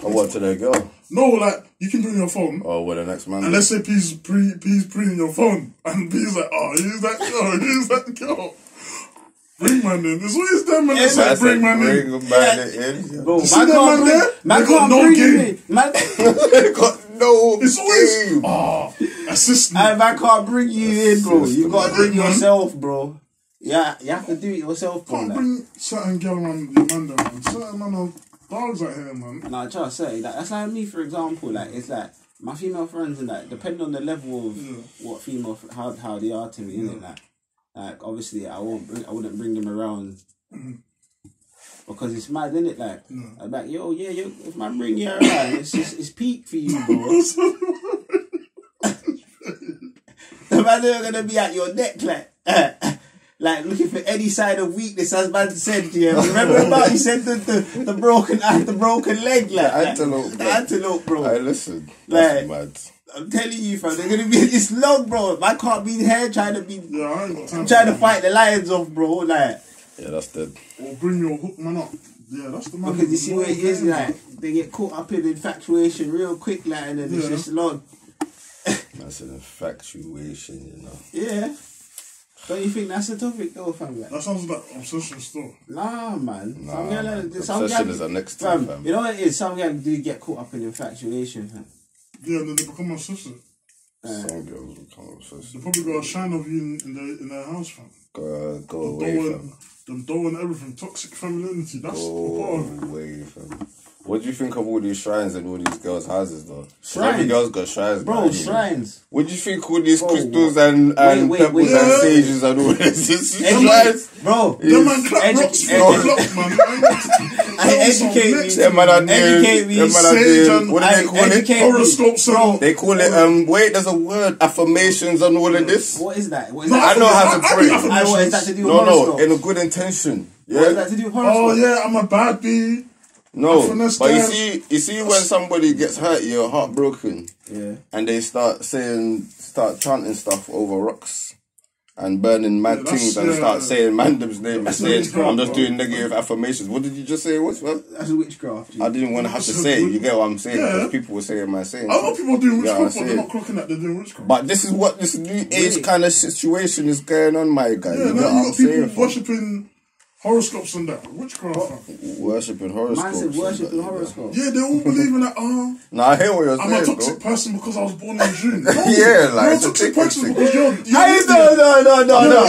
Or what, to their girl? No, like you can bring your phone. Oh, with the next man. And let's say P's pre in your phone, and P's like, oh, who's that girl? Who's that girl? Bring man in. It's always them man that say bring man in. Bring man in. Bro, you see that man there? Man got no game. They got no It's game. always assist me. Man can't bring you in, bro. You gotta bring yourself, bro. Yeah, you have to do it yourself, bro. Can't bring certain girl around your man there, man. Certain man are dogs out here, man. Nah, I try to say that's like me, for example. Like it's like my female friends and that, depending on the level of what female how they are to me, innit? Like obviously I wouldn't bring them around because it's mad, innit? Like I'm like, yo, if man bring you around, it's peak for you, bro. The man are gonna be at your neck, like looking for any sign of weakness, as man said. Yeah, remember about he said the broken leg, like antelope, bro. I listen. That's mad. I'm telling you, fam, they're gonna be this long, bro. Man can't be here trying to fight the lions off, bro. Like, yeah, that's dead. Or bring your hook man up. Yeah, that's the man. Because you see what it is, like they get caught up in infatuation real quick, like, and then it's just long. That's an infatuation, you know. Yeah. Don't you think that's the topic though, fam? Like, that sounds like obsession still. Nah, man. Obsession is the next thing, fam. You know what it is? Some guys do get caught up in infatuation, fam. Yeah, and then they become obsessive. Some girls become obsessive. They probably got a shine of you in their house, fam. Go away, fam. Them doing everything, toxic femininity. That's go away, fam. What do you think of all these shrines and all these girls' houses, though? Shrines? Every girl's got shrines, bro. Shrines. What do you think all these crystals and pebbles and sages and all this? Shrines, bro. Them man clap rocks, man. Educate me. What do they call it? Horoscopes, bro. They call it wait, there's a word, affirmations and all of this. What is that? I know how to pray. What is that to do with horoscopes? No, in a good intention. Yeah. What is that to do with horoscopes? Oh yeah, I'm a bad bee. No, but you see when somebody gets hurt, you're heartbroken. Yeah. And they start chanting stuff over rocks and burning mad things and start saying Mandem's name and saying, I'm just doing negative affirmations. What did you just say it was, man? That's witchcraft. I didn't want to have to say it. You get what I'm saying? Because people were saying my saying. A lot of people doing witchcraft, but they're not clocking that they're doing witchcraft. But this is what this new age kind of situation is going on, my guy. Yeah, you know now what I'm you got people saying? worshipping horoscopes and that. Witchcraft, fam. Worshipping horoscopes. Man said worshipping horoscopes. Yeah, they all believe in that. Nah, I hear what you're I'm saying, a toxic bro. person because I was born in June. No, Yeah, like, you're a it's a toxic dickhead person thing. because you're No.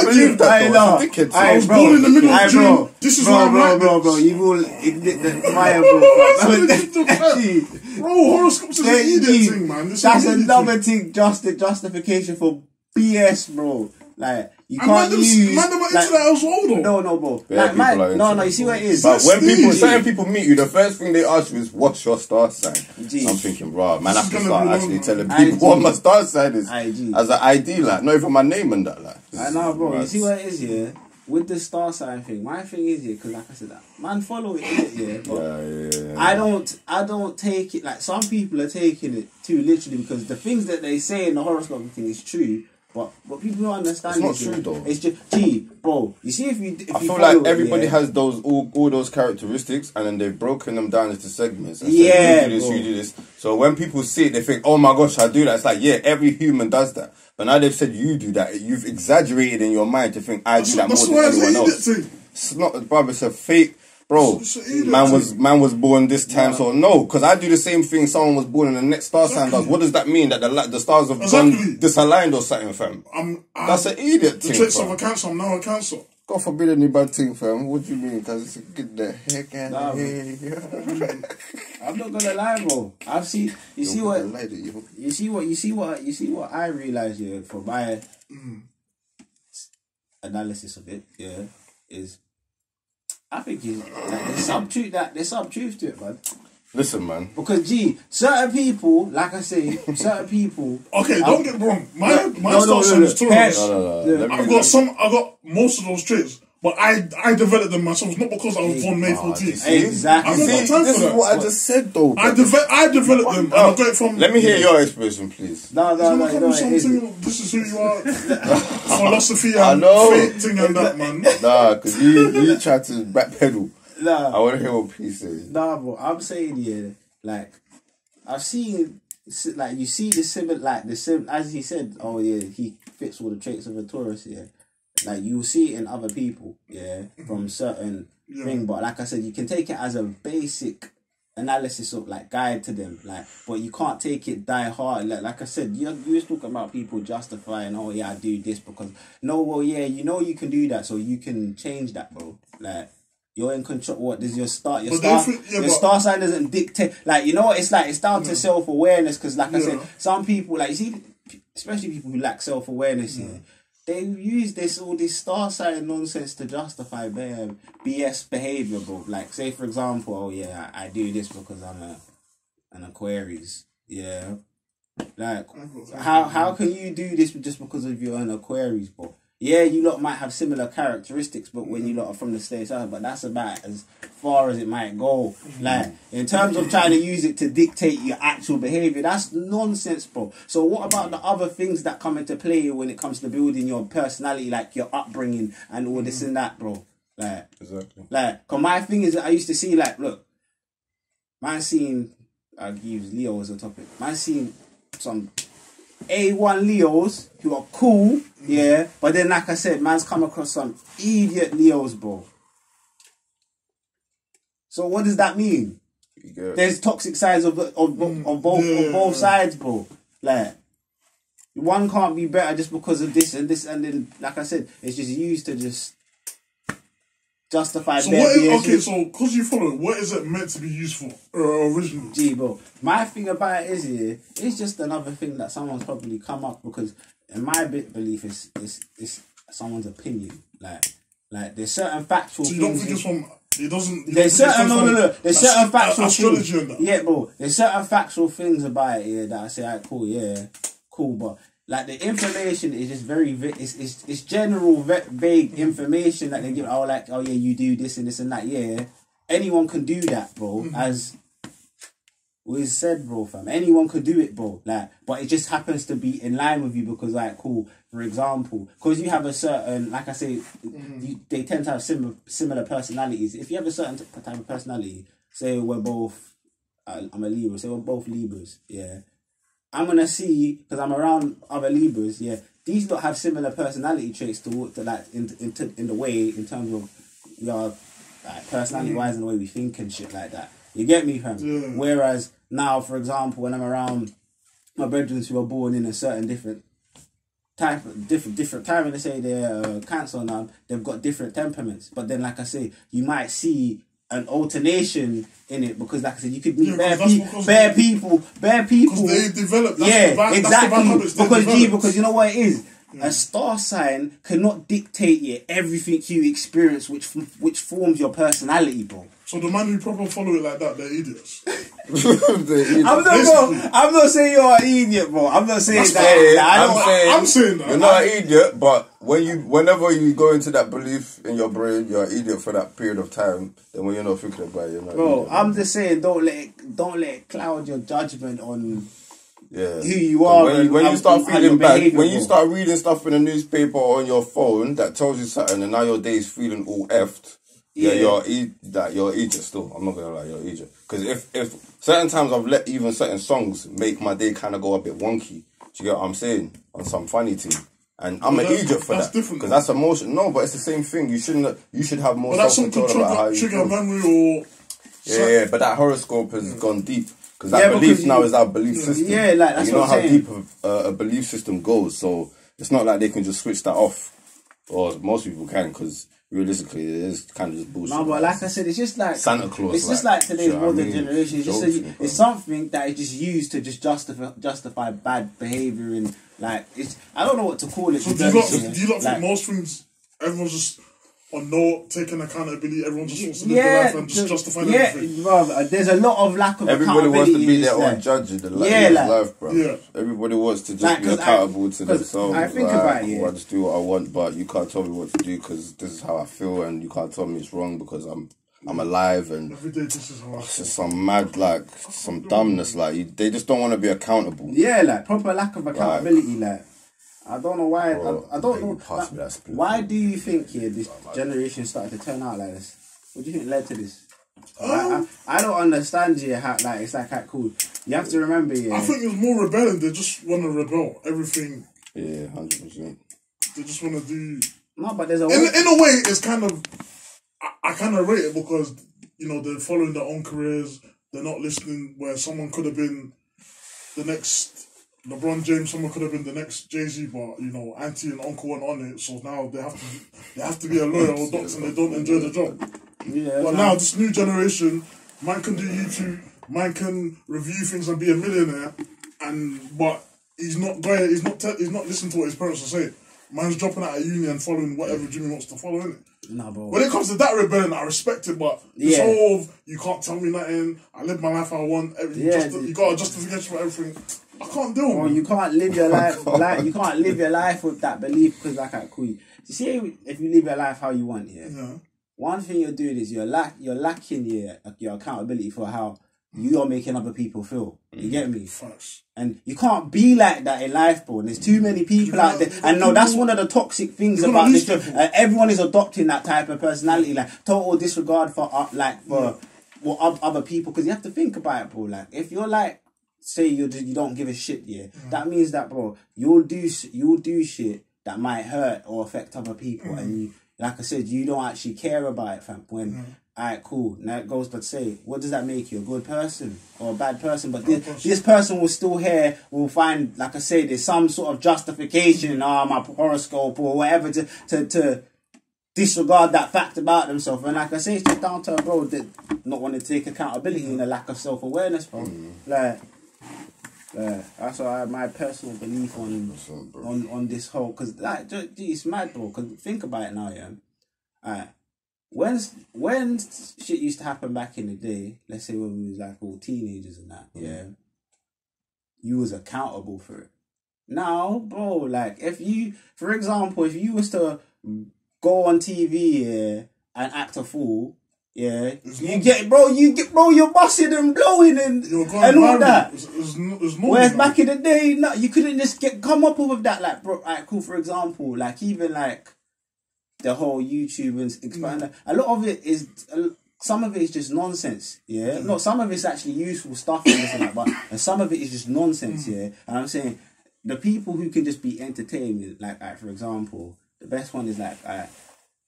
believe that, though. It's a dickhead I was thing. born in the middle of June. This is why I'm like bro. You've all ignited the fire, bro. Bro, horoscopes is an idiot thing, man. That's another thing, justification for BS, bro. Like, you can't use... Man, them into that as well, though. No, bro. Yeah, Like, man, people are into no, you see what it is? But when Steve. certain people meet you, the first thing they ask you is, what's your star sign? G. I'm thinking, bro, man, I have to gonna start be actually long, telling man. people what my star sign is. IG. As an ID, like, not even my name and that, like. I know, bro. You Right. see what it is here? With the star sign thing, my thing is here, because like I said, that man follow it, innit, yeah? But I don't take it, like, some people are taking it too literally, because the things that they say in the horoscope thing is true, but people don't understand. It's not true, though. It's just, bro, you see if you I feel follow like it, everybody yeah, has all those characteristics, and then they've broken them down into segments. And Yeah, said, you do this, bro. you do this. So when people see it, they think, "Oh my gosh, I do that." It's like, yeah, every human does that. But now they've said you do that. You've exaggerated in your mind to think I do that more than anyone else. It's not, bro. It's a fake, bro. Man was born this time, so no. Because I do the same thing. Someone was born in the next star sign does. What does that mean? That the stars have gone disaligned or something, fam? That's an idiot The thing. traits of fam. a cancer, I'm now a cancer. God forbid any bad thing, fam. What do you mean? Because it's get the heck out Nah, of here. I'm not gonna lie, bro. I've seen. You see what? Lie to you. You see what I realize here from my analysis of it. Yeah, is I think there's some truth to it, man. Listen, man. Because certain people, like I say, certain people. Okay, don't get me wrong. My star sign is Taurus. I've got most of those traits, but I developed them myself. It's not because I was born May 14th. Exactly. I've not got time for This is that. what I just said, though. I developed them, and I got it from. Let me hear your explanation, please. No. This is who you are. Philosophy I and know. fate thing and that, man. Nah, because you tried to backpedal. Nah. I want to hear what P says. Nah, bro. I'm saying, yeah, like, I've seen, like, you see the similar, like, as he said, oh, yeah, he fits all the traits of a Taurus, yeah. Like, you will see it in other people, yeah, from certain thing. But like I said, you can take it as a basic analysis of, like, guide to them, like, but you can't take it die hard. Like I said, you was talking about people justifying, oh, yeah, I do this because, no, well, yeah, you know you can do that, so you can change that, bro. Like, you're in control. What does your star sign doesn't dictate. Like, you know what? It's like, it's down to self-awareness. Because, like I said, some people, like, you see, especially people who lack self-awareness, they use all this star sign nonsense to justify their BS behavior, bro. Like, say, for example, oh, yeah, I do this because I'm an Aquarius. Yeah. Like, how can you do this just because of you're an Aquarius, bro? Yeah, you lot might have similar characteristics, but when you lot are from the States, but that's about as far as it might go. Like, in terms of trying to use it to dictate your actual behaviour, that's nonsense, bro. So what about the other things that come into play when it comes to building your personality, like your upbringing and all this and that, bro? Like, exactly. Like, cause my thing is, I used to see, like, look, man seen, I'll use Leo as a topic, man seen some A1 Leos who are cool, yeah, but then like I said, man's come across some idiot Leos, bro. So what does that mean? There's toxic sides of both sides, bro. Like, one can't be better just because of this, and then like I said, it's just used to just justify. So because you follow it, what is it meant to be used for originally? Bro, my thing about it is here, it's just another thing that someone's probably come up because, in my belief, it's someone's opinion. Like there's certain factual. So you don't think it's from? It doesn't. There's certain There's certain factual astrology things. Yeah, bro. There's certain factual things about it here that I say, alright, cool, but like the information is just very it's general vague information that they give. Oh, like, oh yeah, you do this and this and that. Yeah, anyone can do that, bro. As we said, bro, fam, anyone could do it, bro. Like, but it just happens to be in line with you because, like, cool. For example, because you have a certain, like I say, they tend to have similar personalities. If you have a certain type of personality, say we're both, I'm a Libra. Say we're both Libras. Yeah. I'm gonna see, because I'm around other Libras, yeah, these lot have similar personality traits to like in the way in terms of we are like, personality-wise and the way we think and shit like that. You get me, fam? Yeah. Whereas now, for example, when I'm around my brethren who are born in a certain different time, when they say they're Cancer now, they've got different temperaments. But then, like I say, you might see an alternation in it because, like I said, you could meet bare people. Because they develop. Exactly. Because you know what it is. A star sign cannot dictate everything you experience, which forms your personality, bro. So the man who proper follow it like that, they're idiots. I'm not saying you're an idiot, bro. I'm not saying that. I'm saying that. You're not an idiot, but whenever you go into that belief in your brain, you're an idiot for that period of time. Then when you're not thinking about it, you're not. Bro, I'm just saying, don't let it cloud your judgment on. Yeah. Who you are when you start feeling bad, when you start reading stuff in the newspaper or on your phone that tells you something, and now your day is feeling all effed. Yeah, you're an idiot still. I'm not gonna lie, you're an idiot. Because if certain times I've let even certain songs make my day kind of go a bit wonky. Do you get what I'm saying? On some funny thing. And I'm an idiot for that. Because that's emotion. No, but it's the same thing. You should have more self-control about how you trigger memory or... Yeah, but that horoscope has gone deep. Because that belief now is our belief system. Yeah, like that's you know what how I'm saying. deep a belief system goes. So it's not like they can just switch that off. Or most people can, because realistically it is kind of just bullshit. No, but like I said, it's just like Santa Claus. It's just like today's modern generation. It's just it's something that is just used to just justify bad behaviour and like it's. I don't know what to call it. So do you not think most things everyone's just on no taking accountability? Everyone just wants to live their life and just justify everything. Bro, there's a lot of lack of everybody accountability. Everybody wants to be their own judge in the life, bro. Yeah. Everybody wants to just be accountable to themselves. I think about it. I just do what I want, but you can't tell me what to do because this is how I feel, and you can't tell me it's wrong because I'm alive, and every day this is how it's just some mad, like some dumbness. Like they just don't want to be accountable. Yeah, like proper lack of accountability, like. I don't know why. Bro, I don't know. Why do you think this generation started to turn out like this? What do you think led to this? I don't understand how like it's like cool. You have to remember. I think it's more rebellion. They just want to rebel everything. Yeah, 100%. They just want to do. No, but there's a in a way. It's kind of I kind of rate it because they're following their own careers. They're not listening. Where someone could have been the next LeBron James, someone could have been the next Jay-Z, but auntie and uncle weren't on it, so now they have to be a lawyer or doctor and they don't enjoy the job. Yeah, but now this new generation, man can do YouTube, man can review things and be a millionaire, but he's not listening to what his parents are saying. Man's dropping out of uni and following whatever Jimmy wants to follow, innit? Nah, bro. When it comes to that rebellion, I respect it, but this whole you can't tell me nothing, I live my life how I want, you got a justification for everything. I can't do it. Or you can't live your life you can't live your life with that belief because cool. You see, if you live your life how you want, one thing you're doing is you're lacking your accountability for how you're making other people feel. You get me? Facts. And you can't be like that in life, bro. And there's too many people out there. And no, that's one of the toxic things about this. Everyone is adopting that type of personality, like total disregard for what other people. Because you have to think about it, bro. Like if you're like, say you don't give a shit, that means that, bro, you'll do shit that might hurt or affect other people, and you, like I said, you don't actually care about it, fam. When alright, cool. Now it goes to say, what does that make you? A good person or a bad person? But this person will find, like I say, there's some sort of justification, my horoscope or whatever to disregard that fact about themselves. And like I say, it's just down to a bro that not wanting to take accountability and a lack of self-awareness, bro. That's why my personal belief on this whole, because it's mad, bro. Because think about it now, when shit used to happen back in the day, let's say when we was like all teenagers and that, you was accountable for it. Now, bro, like for example, if you was to go on TV and act a fool. Yeah, you're busting and blowing and all that. It's whereas back in the day, no, you couldn't just come up with that. Like, bro, like, cool. For example, like even like the whole YouTube and expand. A lot of it is, some of it is just nonsense. Yeah, no, some of it's actually useful stuff and this and that, and some of it is just nonsense. Yeah, and I'm saying the people who can just be entertained, like for example, the best one is like.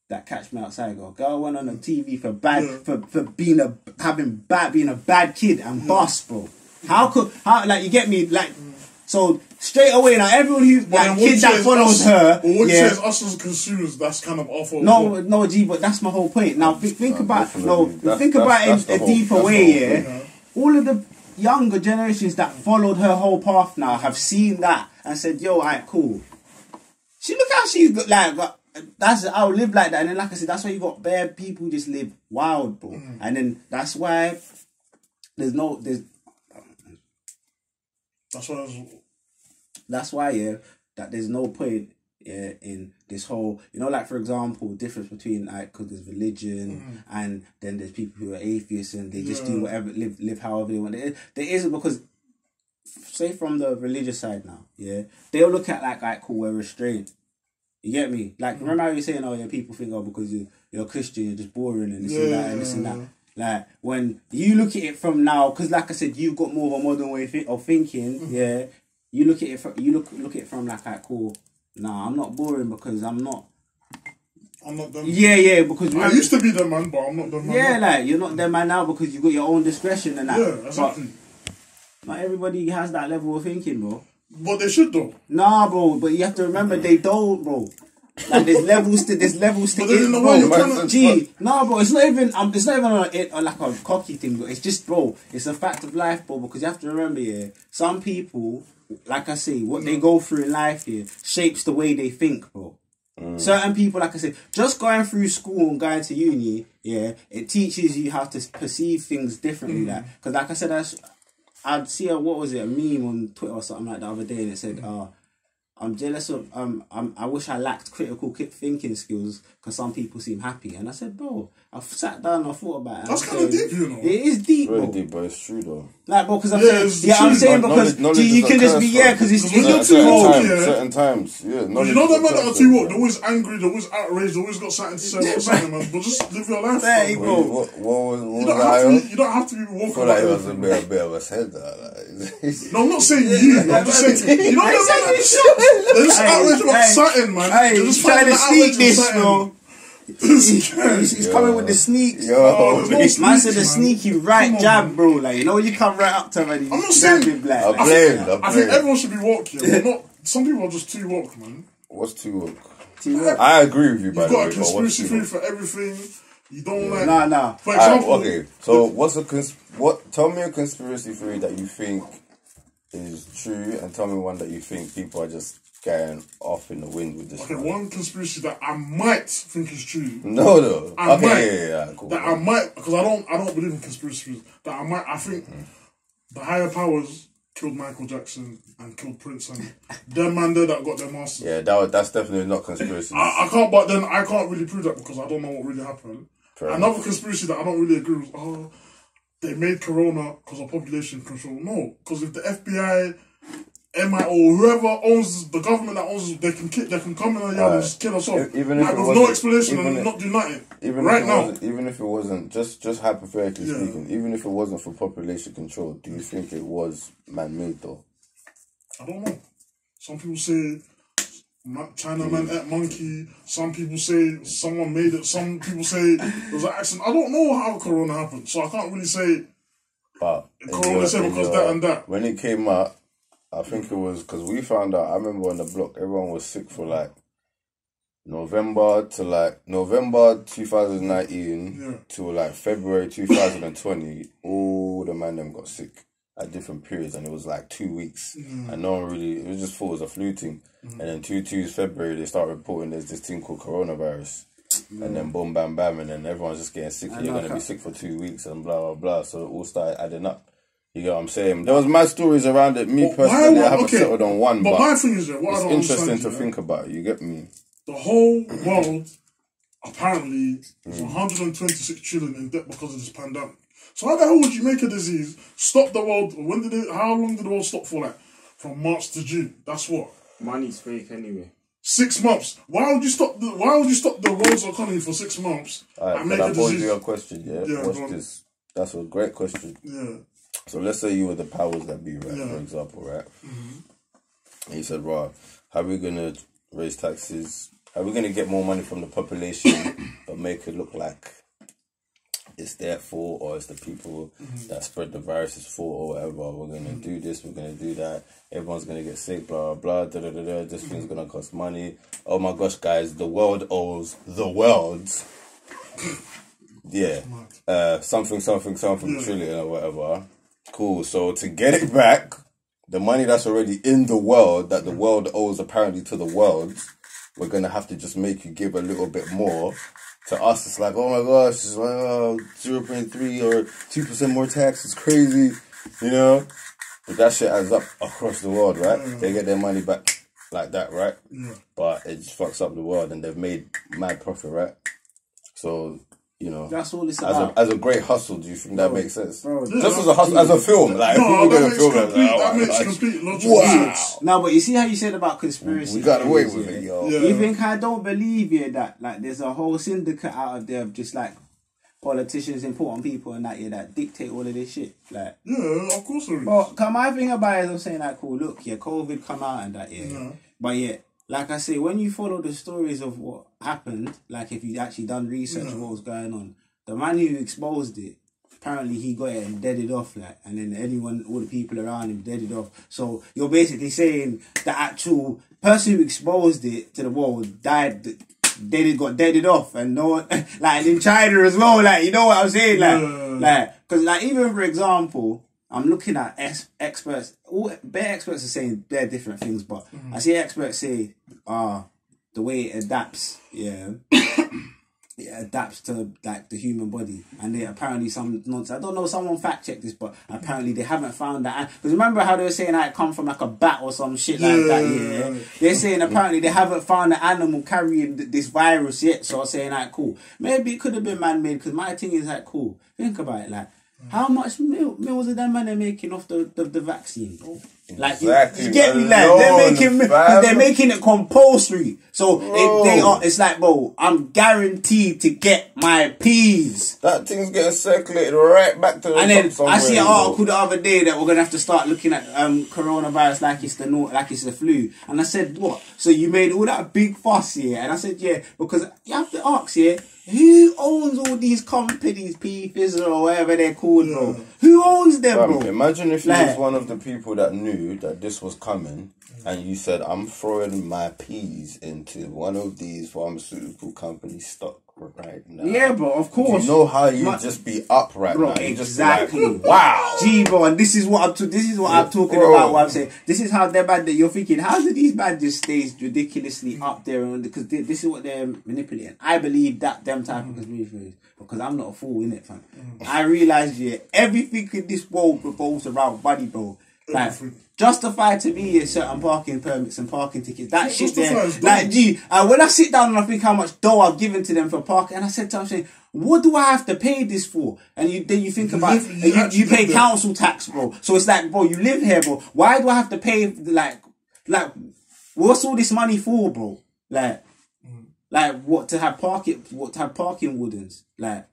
that Catch Me Outside girl went on the TV for being a bad kid and boss, bro. How like you get me like so straight away now everyone who like kid that follows her. What you say is us as consumers, that's kind of awful. No, G, but that's my whole point. Now think about it in a deeper way, all of the younger generations that followed her whole path now have seen that and said, yo, alright, cool. She look how she like I'll live like that, and then like I said, that's why you got bare people just live wild, bro. And then that's why that's why that there's no point in this whole, like for example, difference between like because there's religion and then there's people who are atheists and they just do whatever, live however they want. There isn't, because say from the religious side now, they'll look at like cool, we're restrained. You get me? Like remember how you were saying, oh yeah, people think because you're a Christian, you're just boring and this and that and this and that. Like when you look at it from now, because like I said, you've got more of a modern way of thinking. You look at it from look at it from like cool. Nah, I'm not boring because I'm not them. Yeah, because I used to be the man, but I'm not the man. Yeah, now. Like you're not the man now because you got your own discretion and that. Yeah, exactly. But not everybody has that level of thinking, bro. But they should though. Nah, bro. But you have to remember they don't, bro. Like there's levels to but then in the way you're trying to nah, bro. It's not even like a cocky thing, but it's just, bro. It's a fact of life, bro. Because you have to remember, some people, like I say, what they go through in life shapes the way they think, bro. Certain people, like I said, just going through school and going to uni, it teaches you how to perceive things differently. Because like I said, I'd see a meme on Twitter or something like the other day, and it said, I'm jealous of I wish I lacked critical thinking skills because some people seem happy. And I said, bro, I've sat down and I thought about it. That's kind of deep, you know. It is deep, bro. Very deep, but it's true though. Like, bro, because I'm saying because you can just be because it's certain times, you know that man that are too woke, they're always angry, they're always outraged, they always got something to say, man. But just live your life, hey, bro. You don't have to be woke. I feel like it was a bit of a head. No, I'm not saying you. I'm just saying you know that man. They're just outraged about something, man. They're just trying to sneak this, bro. He's coming with the sneaks. Man said the sneaky jab, bro. Like, you come right up to him. I'm not saying black. I think everyone should be woke here. But not. Some people are just too woke, man. What's too woke? I agree with you, by the way. You've got a conspiracy theory for everything. You don't like. Nah. For example, okay. So tell me a conspiracy theory that you think is true, and tell me one that you think people are just getting off in the wind with this. Okay, one conspiracy that I might think is true. No. Cool. That I might, because I don't believe in conspiracy theories. That I think the higher powers killed Michael Jackson and killed Prince and them man there that got their masters. Yeah, that's definitely not conspiracy. I can't, but then I can't really prove that because I don't know what really happened. Another conspiracy that I don't really agree with, they made Corona because of population control. No, because if the FBI, MI, or whoever owns the government that owns, they can come in and just kill us off. Even if with no explanation and not do nothing. Even if it wasn't, just hypothetically speaking, even if it wasn't for population control, do you think it was man-made though? I don't know. Some people say China man ate monkey. Some people say someone made it. Some people say it was an accident. I don't know how Corona happened, so I can't really say. But Corona said because that and that. When it came out, I think it was because we found out. I remember on the block, everyone was sick for like November 2019 to like February 2020. All the man them got sick at different periods, and it was like 2 weeks, and no one really. It was just thought it was a flu thing, and then 2 February they start reporting there's this thing called coronavirus, and then boom, bam, bam, and then everyone's just getting sick. You're gonna be sick for 2 weeks, and blah blah blah. So it all started adding up. You get what I'm saying? There was mad stories around it. Me personally, I haven't settled on one, but my thing is, it's interesting to think about. You get me? The whole world apparently is 126 trillion in debt because of this pandemic. So how the hell would you make a disease stop the world? How long did the world stop for? Like from March to June. That's what. Money's fake anyway. 6 months. Why would you stop the world's economy for 6 months? Alright, can I pose you a question? Yeah. Watch this. That's a great question. Yeah. So let's say you were the powers that be, right? For example, right? And you said, "Right, how are we gonna raise taxes, Are we going to get more money from the population, but make it look like it's their fault or it's the people that spread the virus's fault or whatever? We're going to do this, we're going to do that. Everyone's going to get sick, blah, blah, da, da, da, da. This thing's going to cost money. Oh my gosh, guys, the world owes the world. Yeah. Something trillion or whatever. Cool. So to get it back, the money that's already in the world, that the world owes apparently to the world, we're going to have to just make you give a little bit more. To us, it's like, oh my gosh, it's like 0.3 or 2% more tax. It's crazy, you know? But that shit adds up across the world, right? They get their money back like that, right? But it just fucks up the world and they've made mad profit, right? So, you know, that's all it's about. As a great hustle, do you think that makes sense? Bro, just as a hustle, as a film, like no, people going to film that makes complete logical sense. No, but you see how you said about conspiracy? We got away with it, yo. Yeah. You think I don't believe that like there's a whole syndicate out of there of just like politicians, important people, and that dictate all of this shit? Like, yeah, of course there is. Well, my thing about it is I'm saying like, cool, look, COVID come out and that, but like I say, when you follow the stories of what happened, like if you actually done research of what was going on, the man who exposed it, apparently he got it and deaded off, like, and then all the people around him deaded off. So you're basically saying the actual person who exposed it to the world died, got deaded off, and no one, like in China as well, like, you know what I'm saying, because like even for example, I'm looking at experts. Bare experts are saying they're different things, but I see experts say, the way it adapts, it adapts to like the human body, and they apparently some nonsense. I don't know. Someone fact check this, but apparently they haven't found that. Because remember how they were saying that it come from like a bat or some shit like that. Yeah, they're saying apparently they haven't found the animal carrying this virus yet. So I'm saying like, cool, maybe it could have been man made. Because my thing is like, cool, think about it, like. How much meals are them man are making off the vaccine, bro? Like, exactly, you get me, like, they're making it compulsory. So they are, it's like, bro, I'm guaranteed to get my peas. That thing's getting circulated right back to the And then top I see an bro. article the other day that we're gonna have to start looking at coronavirus like it's the flu. And I said, what? So you made all that big fuss here? And I said, yeah, because you have to ask here. Who owns all these companies, P-Fizzle or whatever they're called, bro? Who owns them, bro? Imagine if you was one of the people that knew that this was coming and you said, I'm throwing my peas into one of these pharmaceutical companies' stock right now. Yeah, bro, of course. You know how you just be up right bro, now. You exactly. Just be like, wow. Gee, bro, and this is what I'm talking about. What I'm saying. This is how they're bad. That you're thinking, how do these bad just stay ridiculously up there? Because this is what they're manipulating. I believe that them type of conspiracy because I'm not a fool, innit, fam. I realise, everything in this world revolves around money, bro. Like, justified to me is certain parking permits and parking tickets. That shit there. Like, when I sit down and I think how much dough I've given to them for parking, and I said to them, saying, what do I have to pay this for? And then you think about you pay council tax, bro. So it's like, bro, you live here, bro. Why do I have to pay, like, what's all this money for, bro? Like what to have parking wardens, like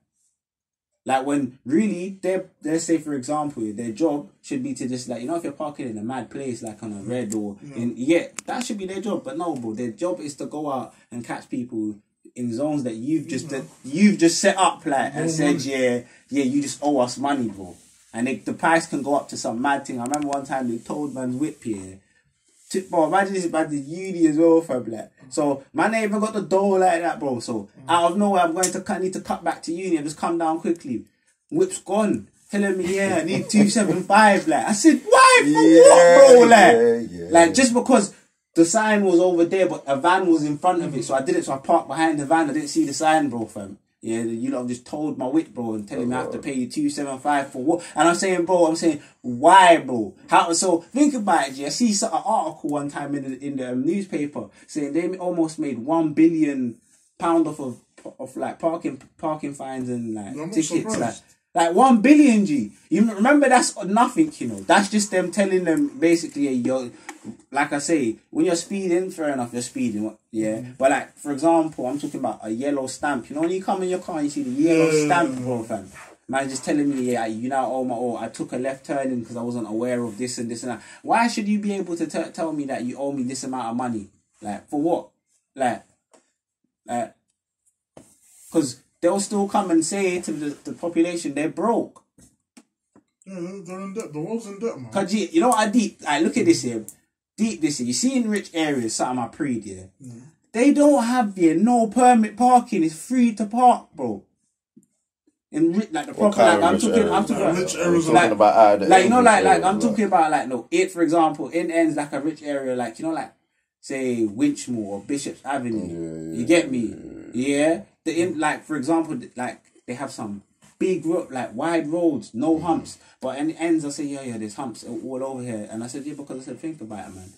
when really they say, for example, their job should be to just, like, you know, if you're parking in a mad place like on a red or that should be their job. But no, bro, their job is to go out and catch people in zones that you've just set up, like, and said, you just owe us money, bro. And the price can go up to some mad thing. I remember one time they told man's whip here. Bro, imagine this about the uni as well, fam, like. So, man ain't even got the dough like that, bro. So, out of nowhere, I need to cut back to uni and just come down quickly. Whip's gone. Telling me, I need 275, like. I said, why? For what, bro? Like, just because the sign was over there, but a van was in front of it, so I parked behind the van. I didn't see the sign, bro, fam. Yeah, you know, just told my whip, bro, and telling me I have to pay you 275 for what? And I'm saying, why, bro? How? So think about it. I see an article one time in the newspaper saying they almost made £1 billion off of like parking fines and like tickets, like 1 billion, G. You remember that's nothing, you know. That's just them telling them basically, like I say, when you're speeding, fair enough, you're speeding, But like, for example, I'm talking about a yellow stamp. You know, when you come in your car and you see the yellow stamp, bro, fam. Man just telling me, you now I took a left turn because I wasn't aware of this and this and that. Why should you be able to tell me that you owe me this amount of money? Like, for what? Like, Because they'll still come and say to the population they're broke. Yeah, they're in debt. The world's in debt, man. Cause you know what I deep? Like, look at this here. Deep this here. You see in rich areas, something I prayed here. They don't have no permit parking. It's free to park, bro. In like the proper, like I'm talking about rich areas. Like, like you know, like I'm talking about like no, it for example, in ends like a rich area, like you know, like say Winchmore or Bishop's Avenue. You get me? Yeah. Like for example, like they have some big like wide roads, no humps. But in ends, I say yeah, there's humps all over here, and I said yeah because I said think about it, man.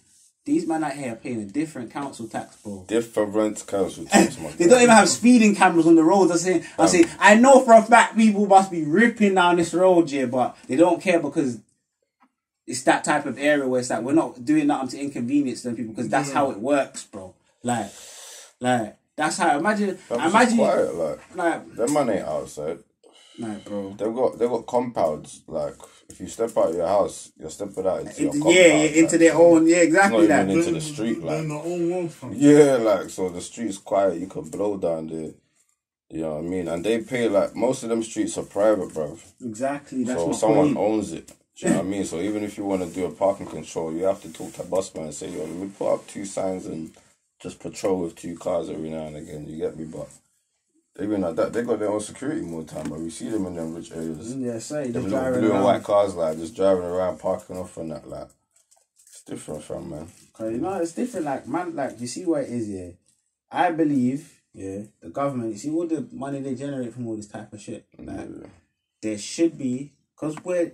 These men out here are paying a different council tax, bro. Different council tax, man. They don't even have speeding cameras on the roads. I say, I know for a fact people must be ripping down this road, yeah, but they don't care because it's that type of area where it's like we're not doing nothing to inconvenience them people because that's how it works, bro. Like that's how. Imagine. Quiet, like their money ain't outside. Nah, bro. They've got compounds. Like if you step out of your house, you're stepping out into your compound. Yeah, into their own. Yeah, exactly. It's not even into the street. They're like in their own world, fam. Yeah, like so the street's quiet. You can blow down there. You know what I mean? And they pay like most of them streets are private, bro. Exactly. That's so what someone owns it. Do you know what I mean? So even if you want to do a parking control, you have to talk to a busman and say, yo, let me put up 2 signs and just patrol with 2 cars every now and again. You get me? But they've been like that. They got their own security more time, but we see them in them rich areas. Yeah, say them just little driving blue around. and white cars, like just driving around, parking off and that. Like it's different, fam, man. Cause you know it's different. Like man, like you see what it is. Yeah, I believe. Yeah, the government. You see all the money they generate from all this type of shit. Like there should be, cause we're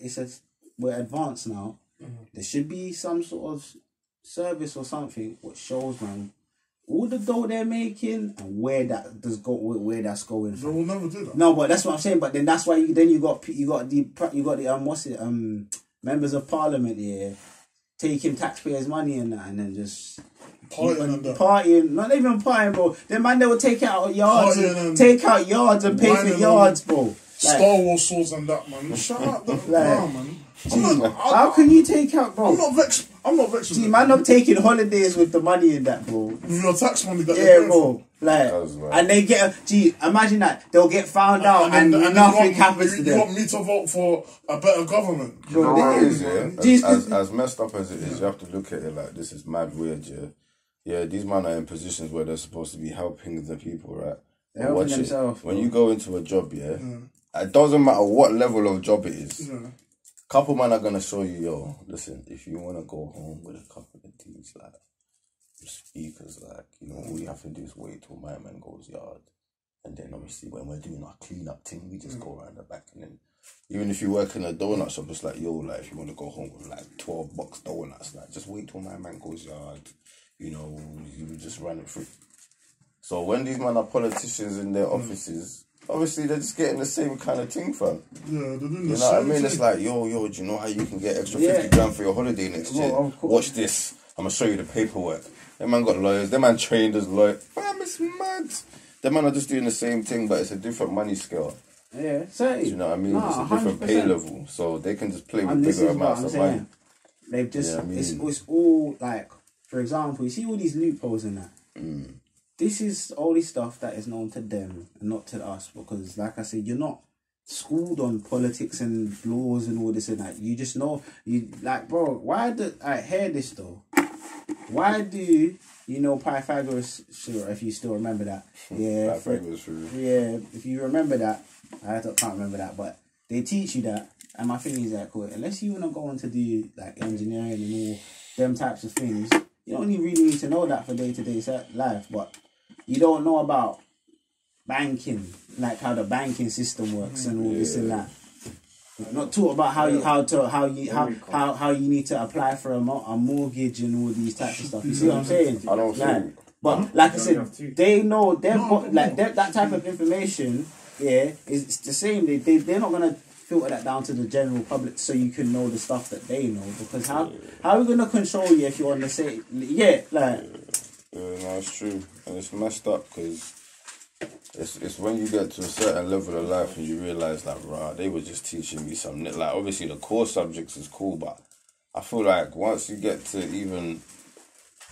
advanced now. There should be some sort of service or something which shows man all the dough they're making and where that's going from. They will never do that. No, but that's what I'm saying. But then that's why you got the members of parliament here taking taxpayers' money and that, and then just partying, not even partying, bro. Then man, they will take out yards and pay for yards, bro. Like, Star Wars swords and that, man. Shut up, man. How can you take out, bro? I'm not vexed. See, man, I'm taking holidays with the money in that, bro. With your tax money that yeah, bro. Like, and they get imagine that they'll get found out and nothing happens to them. You want me to vote for a better government? You know what it is, yeah? As messed up as it is, you have to look at it like this is mad weird, yeah. Yeah, these men are in positions where they're supposed to be helping the people, right? They're helping themselves. When you go into a job, it doesn't matter what level of job it is. Couple man are gonna show you, yo, listen, if you wanna go home with a couple of these like speakers, like, you know, all you have to do is wait till my man goes yard. And then obviously when we're doing our clean up thing, we just go around the back, and then even if you work in a donut shop, it's like, yo, like if you wanna go home with like 12 box donuts, like just wait till my man goes yard, you know, you just run it through. So when these men are politicians in their offices, obviously they're just getting the same kind of thing, fam. Yeah, they're doing the same. You know what I mean? It's like, yo, do you know how you can get extra 50 grand for your holiday next year? Watch this. I'm gonna show you the paperwork. That man got lawyers. That man trained as lawyers. Fam, it's mad. That man are just doing the same thing, but it's a different money scale. Yeah, say. Do you know what I mean? It's a different pay level, so they can just play with bigger amounts of money. They've just, it's all like, for example, you see all these loopholes in that. This is all this stuff that is known to them and not to us, because like I said, you're not schooled on politics and laws and all this and that. You just know, you like, bro, why do I hear this though? Why do you know Pythagoras, sure, if you still remember that? Yeah, if you remember that, I can't remember that, but they teach you that, and my thing is that, cool, unless you want to go on to do like engineering and all them types of things, you don't really need to know that for day-to-day life, but you don't know about banking, like how the banking system works and all this and that. Not talk about how you need to apply for a mortgage and all these types of stuff. You see what I'm saying? I don't think. But like I said, they know that type of information. Yeah, it's the same. They're not gonna filter that down to the general public so you can know the stuff that they know, because how are we gonna control you if you're on the same? Yeah, like. Yeah, no, it's true, and it's messed up because it's when you get to a certain level of life and you realise that, rah, they were just teaching me something. Like, obviously the core subjects is cool, but I feel like once you get to even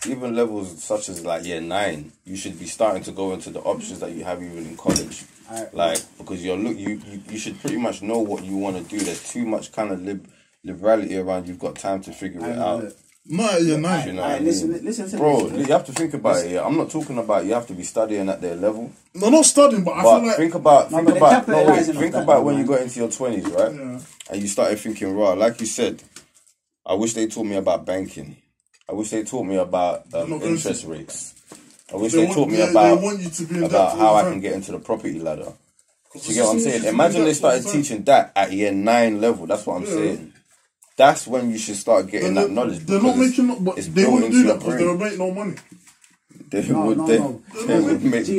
even levels such as like year 9, you should be starting to go into the options that you have even in college. Like, because you should pretty much know what you want to do. There's too much kind of liberality around. You've got time to figure it out. No, you're not. You know what I mean? Listen to bro, this. You have to think about it. Yeah. I'm not talking about you have to be studying at their level. No, not studying, but I feel like think about when man. you got into your 20s, right? Yeah. And you started thinking, raw. Like you said, I wish they taught me about banking. I wish they taught me about interest rates. I wish they taught me about how I can get into the property ladder. You get what I'm saying? Imagine they started teaching that at year 9 level. That's what I'm saying. That's when you should start getting that knowledge. They're not making, but they wouldn't do that because they would make no money. They would make no one will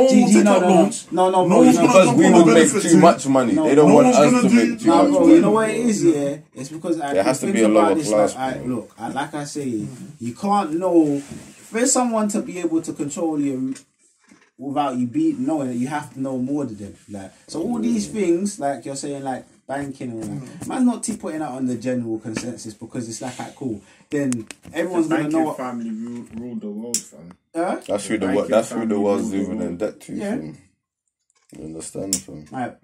take out loans. Because we would make too much money. They don't want us to make too much money. You know what it is, yeah? It's because there has to be a lower class. Look, like I say, you can't know. For someone to be able to control you without you knowing it, you have to know more than them. Like, so all these things, like you're saying, like banking and all that, man's not putting out on the general consensus because it's like, cool. Then everyone's gonna know what family ruled the world, fam. That's who the world's living in debt to. Yeah. Fam. You understand, fam? Right.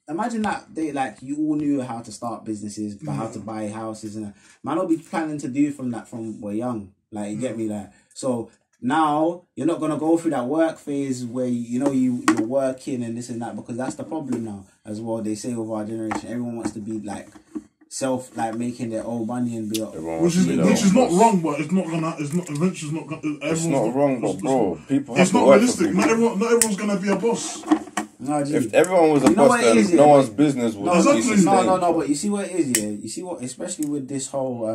Imagine that you all knew how to start businesses, but how to buy houses, and man will be planning to do from we're young. Like, you get me, like. So now you're not gonna go through that work phase where you're working and this and that, because that's the problem now as well. They say with our generation, everyone wants to be like making their own money and be which is not wrong, but it's not eventually not gonna. It's not wrong, but bro, people. It's not realistic. Not everyone's gonna be a boss. No, if everyone was a boss, then no one's business would be sustained. No. But you see what it is, yeah. You see what, especially with this whole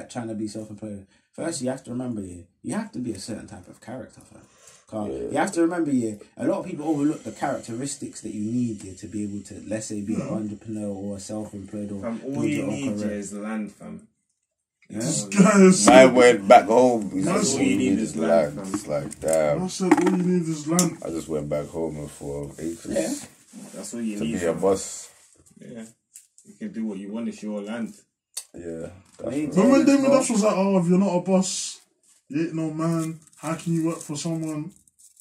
trying to be self-employed. First, you have to remember, you have to be a certain type of character, fam. You have to remember, a lot of people overlook the characteristics that you need to be able to, let's say, be an entrepreneur or a self-employed or all you need is land, fam. Yeah? I went back home. That's all you need is land. It's like, damn. I said all you need is land. I just went back home with 4 acres. Yeah. That's all you need. To be a boss. Yeah. You can do what you want, it's your land. Yeah. Remember when Damien Dash was like, oh, if you're not a boss, you ain't no man, how can you work for someone?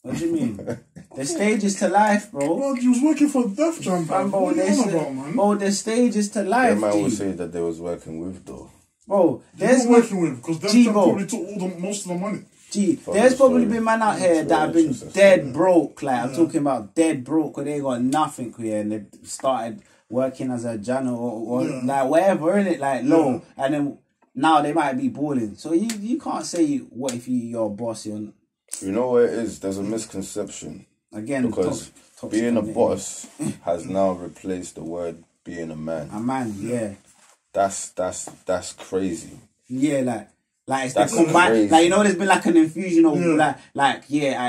What do you mean? There's stages to life, bro. Bro, you was working for Def Jam, bro. What are you on about, man? Bro, there's stages to life, That man would say that they was working with, though. Bro, there's working with, because Def Jam probably took most of the money. There's probably been man out here that have been dead broke. Like, I'm talking about dead broke, where they got nothing here, and they started working as a janitor or like whatever, innit? Like low, and then now they might be balling. So you can't say what if you're a boss. You know what it is? There's a misconception again because being a boss has now replaced the word being a man. A man, yeah. That's crazy. Yeah, like it's the combined, like there's been like an infusion of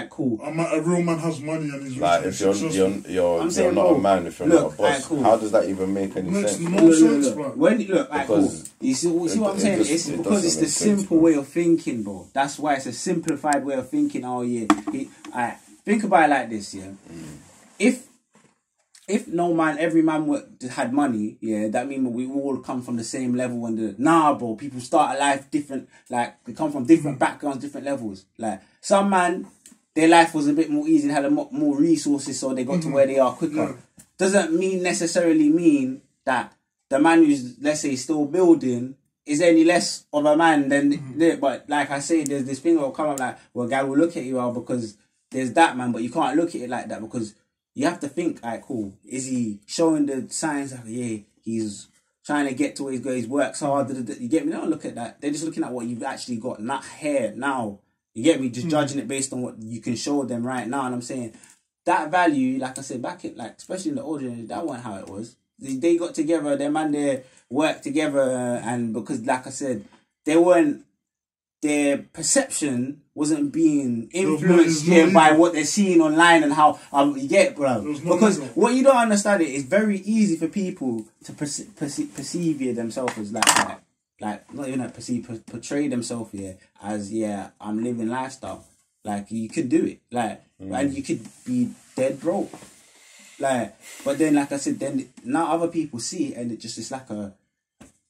cool. A real man has money and he's like if you're not a man, if you're not a boss, cool. How does that even make any sense? No sense, bro. When cool. You see what I'm saying? It's because it's the simple way of thinking, bro. That's why it's a simplified way of thinking. Oh yeah, think about it like this, yeah. If no man, every man had money, that means we all come from the same level. And bro, people start a life different. Like, they come from different backgrounds, different levels. Like, some man, their life was a bit more easy and had more resources, so they got to where they are quicker. Yeah. Doesn't necessarily mean that the man who's, let's say, still building is any less of a man than... But like I say, there's this thing that will come up like, well, guy will look at you because there's that man, but you can't look at it like that because... You have to think, cool. Is he showing the signs like, he's trying to get to where he's going, he's works hard, you get me? They don't look at that. They're just looking at what you've actually got, not here, now. You get me? Just judging it based on what you can show them right now. And I'm saying, that value, like I said, back in, especially in the old generation, that wasn't how it was. They got together, their man, they worked together, and because, like I said, their perception wasn't being influenced by what they're seeing online and how you get, bro. Because what you don't understand it's very easy for people to perceive themselves as like not even portray themselves as I'm living lifestyle. Like you could do it, and you could be dead broke. But then like I said, then now other people see it and it's like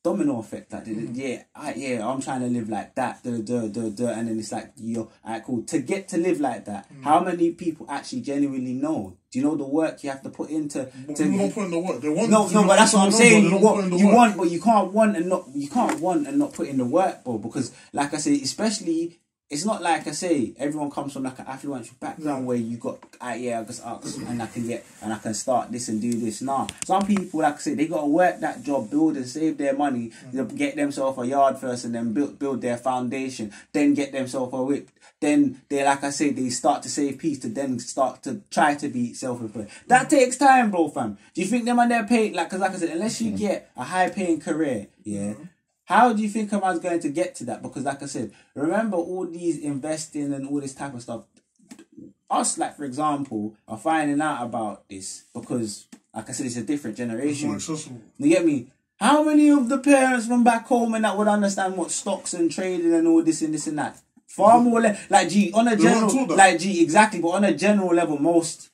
domino effect. Like, I'm trying to live like that, and then it's like, alright, cool. To get to live like that, how many people actually genuinely know? Do you know the work you have to put into? People don't put in the work. They want. No, but that's what I'm saying. You want, but you can't want and not put in the work, bro. Because, like I say, especially. It's not like I say everyone comes from like an affluent background where you got I just ask and I can start this and do this. Nah, some people, like I say, they got to work that job, build and save their money, get themselves a yard first, and then build their foundation, then get themselves a whip. Then they, like I say, they start to save peace to then start to try to be self-employed. That takes time, bro, fam. Do you think them and they're paid? Because like I said, unless you get a high-paying career, how do you think a man's going to get to that? Because like I said, remember all these investing and all this type of stuff. Us, like for example, are finding out about this because, like I said, it's a different generation. It's more accessible. You get me? How many of the parents from back home and that would understand what stocks and trading and all this and this and that? Far more on a general, exactly. But on a general level, most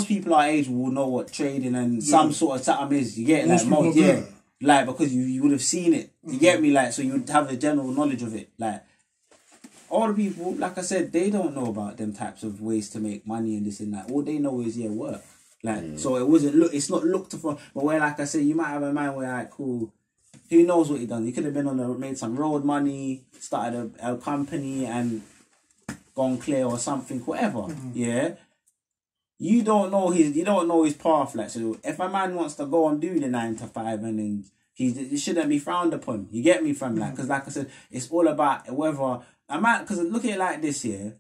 people our age will know what trading and some sort of something is. You get it? Like, because you would have seen it. You get me? Like, so you would have the general knowledge of it. Like, all the people, like I said, they don't know about them types of ways to make money and this and that. All they know is, work. Like, so it's not looked for. But where, like I said, you might have a man where, like, cool, who knows what he done? He could have been made some road money, started a company and gone clear or something, whatever. Yeah. You don't know his path, like, so if a man wants to go and do the 9 to 5 and then it shouldn't be frowned upon. You get me, from like, because like I said, it's all about whether a man, because look at it like this, no,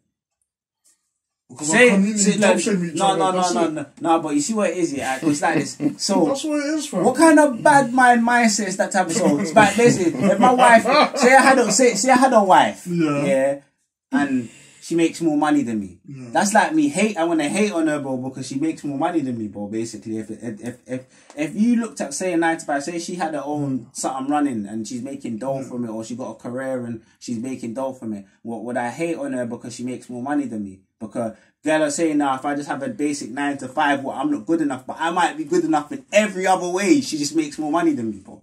but you see what it is, it's like this. So that's what it is, fam. What kind of bad mindset is that type of soul? It's like basically, if my wife, say I had a wife, and she makes more money than me. That's like me I want to hate on her, bro, because she makes more money than me, bro. Basically, if you looked at, say, a 9 to 5, say she had her own something running and she's making dough from it, or she got a career and she's making dough from it, would I hate on her because she makes more money than me? Because girl are saying now, if I just have a basic 9 to 5, I'm not good enough, but I might be good enough in every other way. She just makes more money than me, bro.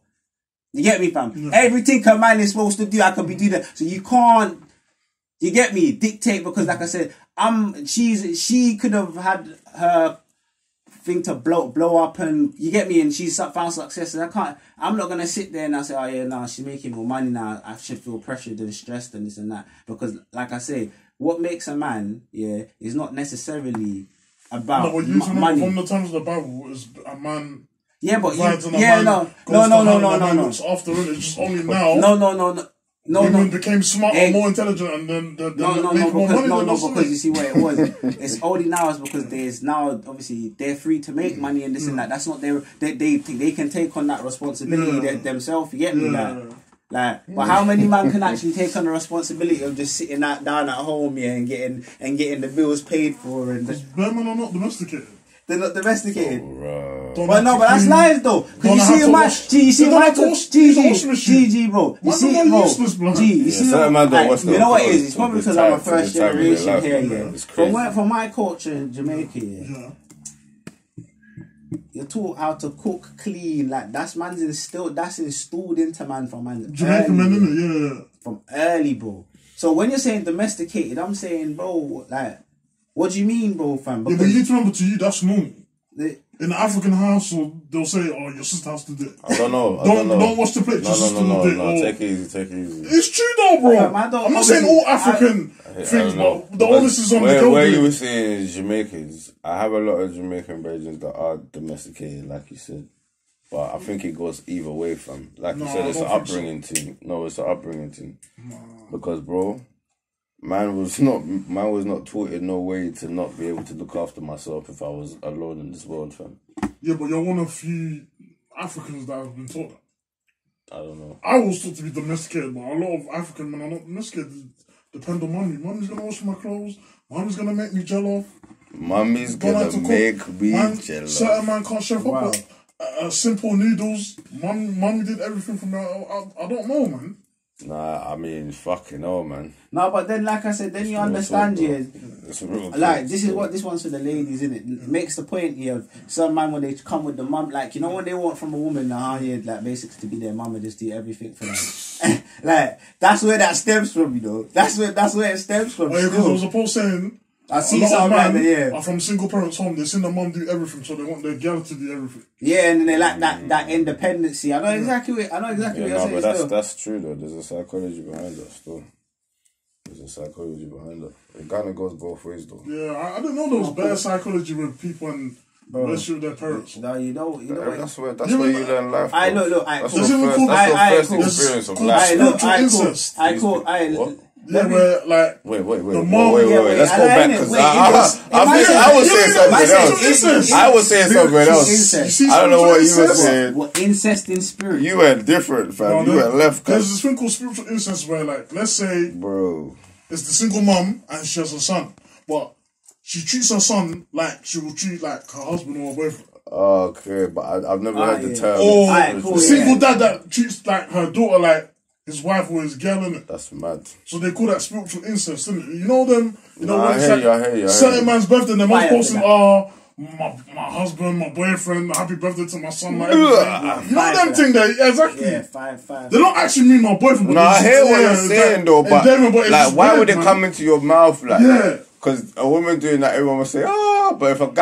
You get me, fam? Everything a man is supposed to do, I can be doing that. So you can't. You get me? Dictate, because like I said, she could have had her thing to blow up, and you get me, and she's found success, and I'm not gonna sit there and I say, she's making more money now, I should feel pressured and stressed and this and that. Because like I say, what makes a man, is not necessarily about money. From the times of the Bible, is a man. Yeah, but no. After it, it's just only now. No. Women became smarter, more intelligent, and then because you see what it was. It's only now is because there's now obviously they're free to make money and this and that. That's not they can take on that responsibility themselves. You get me? Like, but how many men can actually take on the responsibility of just sitting down at home, and getting the bills paid for? And women are not domesticated. They're not domesticated. But that's lies though. Because you see bro. You see it, bro. You know what it is? It's probably because I'm a first generation here, From my culture in Jamaica, you're taught how to cook, clean, like that's installed into man from man. Jamaican men, innit? From early, bro. So when you're saying domesticated, I'm saying, bro, like, what do you mean, bro, fam? But you need to remember, to you, that's normal. In the African household, they'll say, your sister has to do it. I don't know. Don't wash the plate, your sister will do it. No, take it easy. It's true though, bro. I'm not saying all African things, but the onus is on the girl. Where you were saying Jamaicans, I have a lot of Jamaican brethren that are domesticated, like you said. But I think it goes either way, fam. Like you said, it's an upbringing thing. No, it's an upbringing thing. Because, bro, man was not taught in no way to not be able to look after myself if I was alone in this world, fam. Yeah, but you're one of few Africans that have been taught that. I don't know. I was taught to be domesticated, but a lot of African men are not domesticated. Depend on mommy. Mommy's gonna wash my clothes. Mommy's gonna make me jello. Mommy's gonna make me jello. Certain man can't chef up simple noodles. Mommy did everything for me. I don't know, man. Nah, I mean, fucking hell, man. No, but then, like I said, then you understand, yeah. It's a real Like, this is what this one's for the ladies, innit? It makes the point here of some man when they come with the mum, like, you know what they want from a woman now, yeah, like, basically to be their mum and just do everything for them. Like, that's where that stems from, you know? That's where it stems from. Oh, yeah, because I was supposed saying, I see some like that, yeah. Are from single parents' home, they seen their mum do everything, so they want their girl to do everything. Yeah, and then they like that independency. I know exactly what you're saying. But that's true though. There's a psychology behind that still. There's a psychology behind that. It kind of goes both ways though. Yeah, I didn't know there was bad psychology with people and relationship with their parents. No, you know. That's where you learn life. Look. That's your first experience of life. Yeah, where like wait. Let's go back because I was saying something else. I was saying something else. I don't know what you were saying. What incest in spirit? You went different, fam. You went left. There's this thing called spiritual incest where, like, let's say, bro, it's the single mum and she has a son, but she treats her son like she will treat like her husband or her boyfriend. Okay, but I've never heard the term. Or the single dad that treats like her daughter like his wife or his girl, innit? That's mad. So they call that spiritual incest, innit? You know them? You know when it's like certain man's birthday, and their mom's posting, my husband, my boyfriend, happy birthday to my son, my everything. You know them thing there? Yeah, exactly. Yeah, five. They don't actually mean my boyfriend. No, I hear what you're saying though, but like, why would it come into your mouth like? Yeah. Because a woman doing that, everyone would say, but if a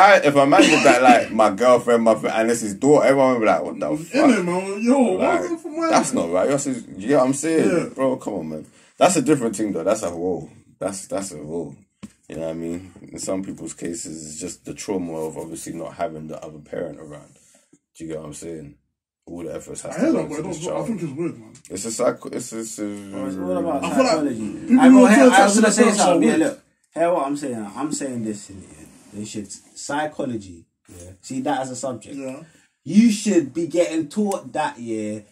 man did that, like, my girlfriend, my friend, and it's his daughter, everyone would be like, what the fuck? Innit, man? Yo, like, from where? That's not right. You know what I'm saying? Bro, come on, man. That's a different thing, though. That's a whoa. That's a whoa. You know what I mean? In some people's cases, it's just the trauma of obviously not having the other parent around. Do you get what I'm saying? All the efforts has to go into this child. I think it's weird, man. It's a It's all about I psychology. Like I was going to say something. Yeah, look. Hear what I'm saying? I'm saying this in here. They should psychology. Yeah. See that as a subject. Yeah. You should be getting taught that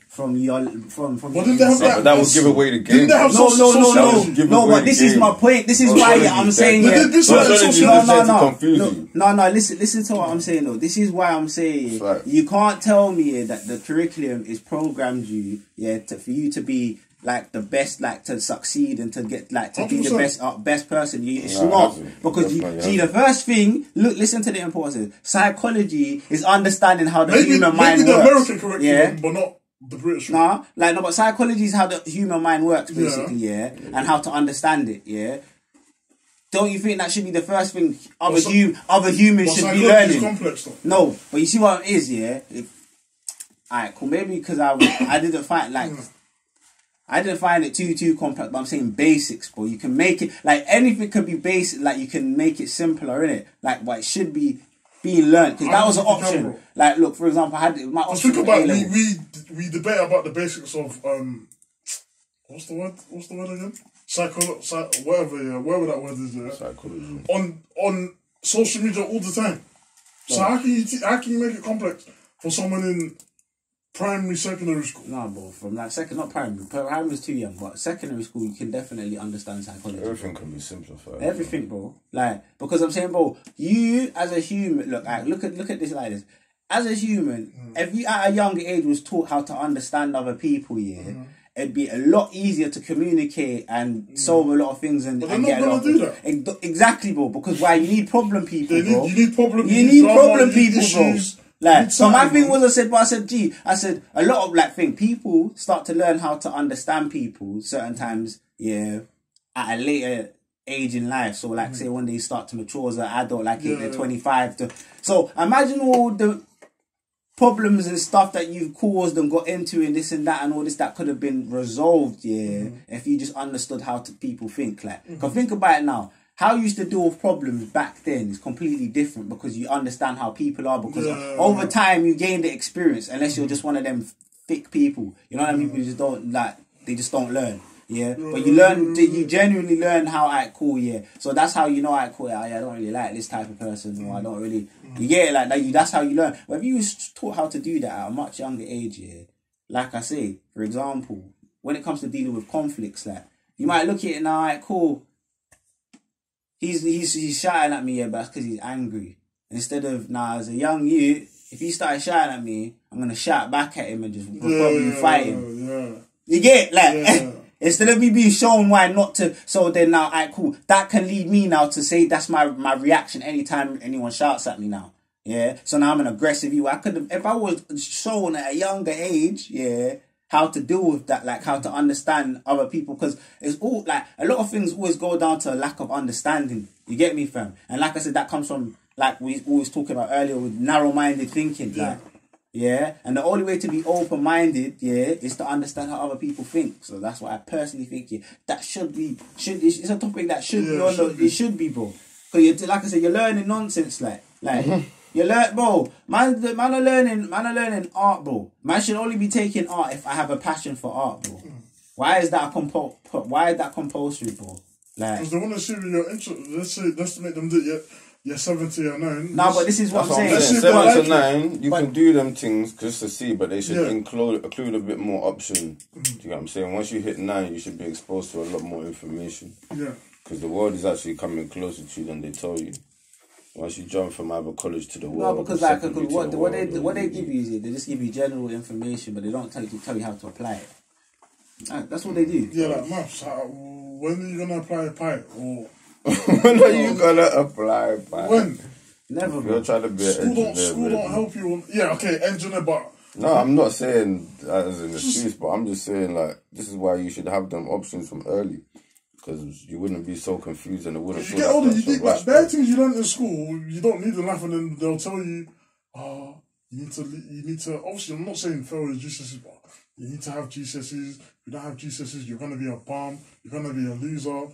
from your from. But didn't they have that would give away the game. No. But this is my point. This is why I'm saying No. Listen to what I'm saying though. This is why I'm saying you can't tell me that the curriculum is programmed you for you to be like the best, like to succeed and to get like to 100%. Be the best person. It's not because you see the first thing. Listen to the importance. Psychology is understanding how the human mind works. Maybe the American curriculum, but not the British. But psychology is how the human mind works, basically, and how to understand it. Yeah. Don't you think that should be the first thing other humans should be learning? Complex, though. No, but you see what it is, alright, cool. Maybe because I didn't find like. I didn't find it too complex, but I'm saying basics, bro. You can make it, like, anything could be basic, like, you can make it simpler, innit? Like, but it should be being learned, because that was an option. Like, look, for example, I had my option. Think about we debate about the basics of, what's the word again? Whatever that word is there. Psychology. On social media all the time. So how can you make it complex for someone in primary, secondary school? No, bro. From like not primary. Primary is too young, but secondary school you can definitely understand psychology. Everything can be simplified. Everything, bro. Like, because I'm saying, bro, you as a human, look at this like this. As a human, if you at a younger age was taught how to understand other people, it'd be a lot easier to communicate and solve a lot of things and get a lot of do that. Exactly, bro. Because why you need problem people, bro. You need problem people, issues, bro. Like, so my thing was, I said, a lot of like people start to learn how to understand people certain times, at a later age in life. So like, say when they start to mature as an adult, like they're 25 so imagine all the problems and stuff that you've caused and got into and this and that and all this that could have been resolved, if you just understood how people think. Like, because think about it now. How you used to deal with problems back then is completely different because you understand how people are. Because over time you gain the experience, unless you're just one of them thick people. You know what I mean? People just don't they just don't learn. Yeah, but you genuinely learn how cool. So that's how you know cool. I don't really like this type of person, or I don't really. You get it like that. That's how you learn. But if you was taught how to do that at a much younger age, like I say, for example, when it comes to dealing with conflicts, like you might look at it now, cool. He's shouting at me, but that's because he's angry. Instead of as a young youth, if he started shouting at me, I'm gonna shout back at him and just probably fight him. You get it? Like Instead of me being shown why not to, so then now, alright, cool. That can lead me now to say that's my reaction anytime anyone shouts at me now. Yeah. So now I'm an aggressive you. I could have, if I was shown at a younger age, yeah, how to deal with that, like how to understand other people, because it's all like a lot of things always go down to a lack of understanding. You get me, fam? And like I said, that comes from like we always talking about earlier with narrow-minded thinking, like. Yeah, and the only way to be open-minded, yeah, is to understand how other people think. So that's what I personally think. Yeah, that it's a topic that should be on the. It should be, bro. Because like I said, you're learning nonsense, like you learn, bro. Man are learning art, bro. Man should only be taking art if I have a passion for art, bro. Why is that compulsory, bro? Like, because they want to see your interest. Let's make them do it. Yeah, 7 to 9. No, but this is what I'm saying. 7 to 9, you can do them things just to see, but they should include a bit more option. Do you get what I'm saying? Once you hit 9, you should be exposed to a lot more information. Yeah. Because the world is actually coming closer to you than they tell you. Once you jump from either college to the world. No, because what they give you is they just give you general information, but they don't tell you how to apply it. That's what they do. Yeah, like maths. When are you gonna apply pi? Or when are you gonna apply pi? When? Never. You're trying to be an engineer. School don't help you. Yeah, okay, engineer, but no, I'm not saying that as an excuse, but I'm just saying like this is why you should have them options from early, because you wouldn't be so confused and it wouldn't. You get older, you think like bad things you learn in school, you don't need in life, and then they'll tell you, you need to. Obviously, I'm not saying fail your GCSEs, but you need to have GCSEs. If you don't have GCSEs, you're gonna be a bum. You're gonna be a loser.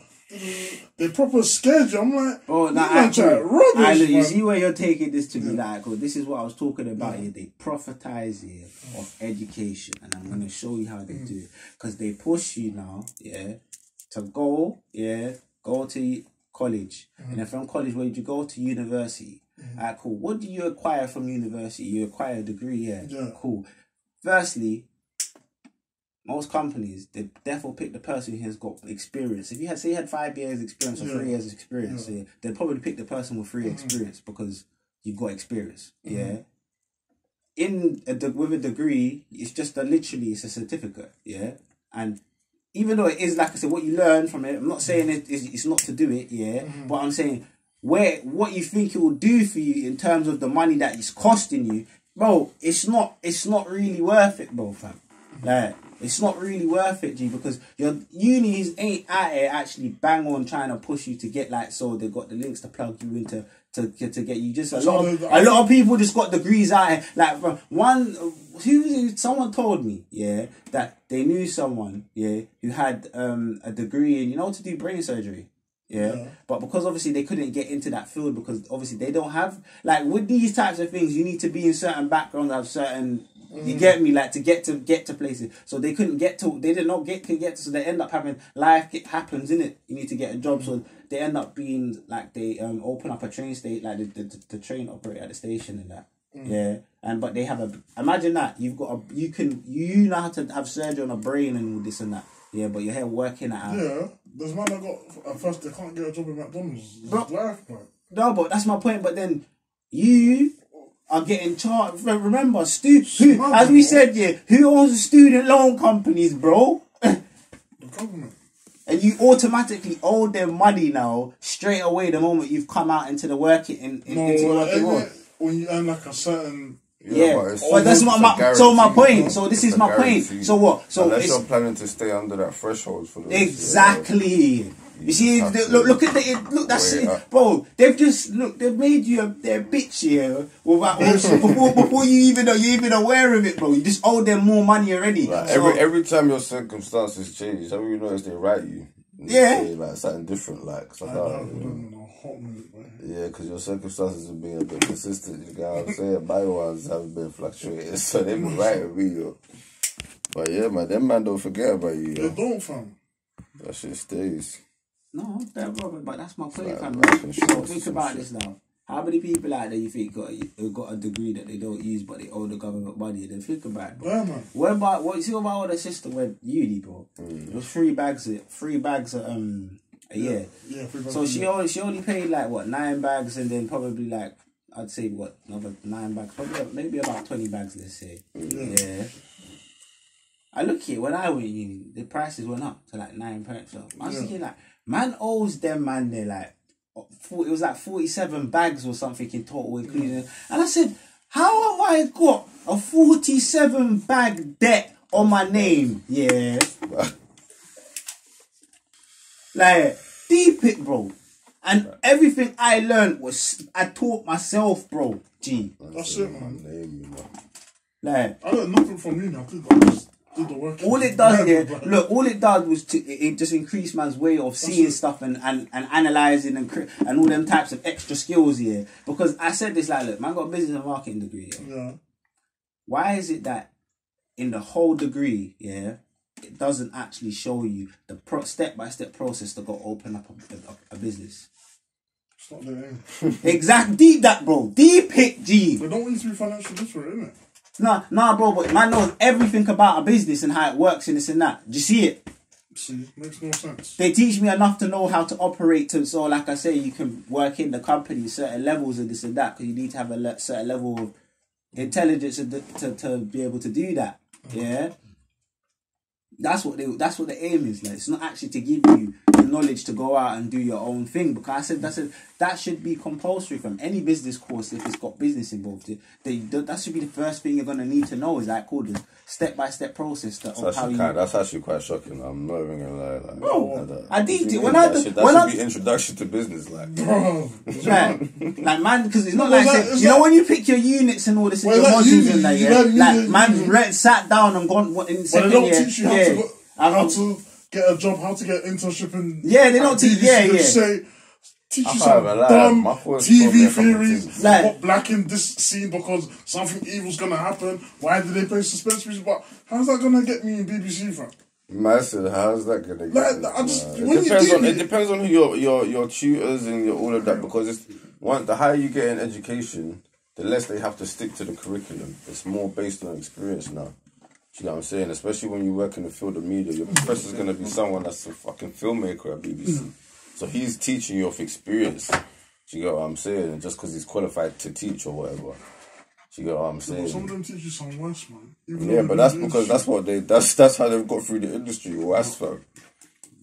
They proper scared you. I'm like, oh, rubbish. You see where you're taking this to be like, oh, this is what I was talking about here. They prophetize here of education, and I'm gonna show you how they do it, because they push you now, to go to college, and then from college, where did you go to university? Alright, cool. What do you acquire from university? You acquire a degree, cool. Firstly, most companies, they therefore pick the person who has got experience. If you had, say you had 5 years experience or 3 years experience, they'd probably pick the person with 3 experience because you've got experience. Yeah. With a degree, it's just it's a certificate. Yeah. And even though it is, like I said, what you learn from it, I'm not saying it's not to do it. But I'm saying what you think it will do for you in terms of the money that it's costing you, bro. It's not really worth it, bro, fam. Like, it's not really worth it, G, because your unis ain't out here actually bang on trying to push you to get, like, so they've got the links to plug you into to get you. Just a lot of people just got degrees out here. Like, someone told me, that they knew someone, who had a degree in, to do brain surgery. But because obviously they couldn't get into that field, because obviously they don't have, like, with these types of things, you need to be in certain backgrounds, have certain. You get me, like, to get to places. So they couldn't get to. They did not get to. So they end up having life happens, innit? You need to get a job. So they end up being like they open up a train station, like the train operator at the station and that. But they have imagine that you've got you know how to have surgery on a brain and all this and that. Yeah, but your hair working out. Yeah, there's man that got at first they can't get a job in McDonald's. No, but that's my point. But then you are getting charged. Remember, as we said, who owns the student loan companies, bro? The government. And you automatically owe them money now, straight away, the moment you've come out into the working world. When you earn like a certain. But that's my point. So this is my point. So what? So unless you're planning to stay under that threshold for the exactly. You see, look at that's it, bro. They've made you their bitch here before you even aware of it, bro. You just owe them more money already. Like, every time your circumstances change, have you noticed they write you? Say, like something different, like because your circumstances have been a bit consistent. You know what I'm saying? My ones haven't been fluctuating, so they've been writing me. But yeah, man, them man don't forget about you. They don't, fam. That shit stays. No, but that's my point, fam. So think about this now. How many people out there you think got a degree that they don't use, but they owe the government money? Then think about it, bro. Yeah, man. What about my older sister went uni, bro? It was 3 bags a year. Yeah, 3 bags. So she only paid like what 9 bags, and then probably like I'd say another 9 bags, probably maybe about 20 bags. Let's say. Yeah. I look here, when I went uni, the prices went up to like £9. So I was thinking like, man owes them, man, they're like, it was like 47 bags or something in total, including. And I said, how have I got a 47 bag debt on my name? Yeah. Like, deep it, bro. And everything I learned I taught myself, bro. G. That's it, man. Like, I learned nothing from uni. I just did the work. all it does, look, all it does was it just increased man's way of seeing stuff and analysing and all them types of extra skills here. Because I said this, like, look, man got a business and marketing degree. Yeah. Why is it that in the whole degree, it doesn't actually show you the step-by-step process to go open up a business? It's not their aim. Exactly. Deep that, bro. Deep it, G. They don't want you to be financially literate, innit? Nah, bro, but man knows everything about a business and how it works and this and that. Do you see it? See, makes no sense. They teach me enough to know how to operate so, like I say, you can work in the company certain levels of this and that, because you need to have a certain level of intelligence to be able to do that. Yeah? That's what the aim is. Like, it's not actually to give you the knowledge to go out and do your own thing. Because I said that should be compulsory from any business course if it's got business involved. That should be the first thing you're gonna need to know. Is like called the step-by-step process of how you. That's actually quite shocking. I'm not even gonna lie. Like, bro, I deeped it that should be introduction to business, like. Bro, like man, because it's not like you know when you pick your units and all this and your modules and that, man sat down and gone in second year. They don't teach you how to get a job, how to get an internship in. Yeah, they don't teach. Teach you some dumb TV theories. Put black in this scene because something evil's gonna happen. Why did they play suspense music? But how's that gonna get me in BBC, fam? Massive, how's that gonna get it depends on who your tutors and all of that, because the higher you get in education, the less they have to stick to the curriculum. It's more based on experience now. You know what I'm saying? Especially when you work in the field of media, your professor's gonna be someone that's a fucking filmmaker at BBC. So he's teaching you off experience. You get what I'm saying? And just because he's qualified to teach or whatever. You get what I'm saying? Some of them teach you some worse, man. Yeah, but that's because that's how they've got through the industry. Worse, fam.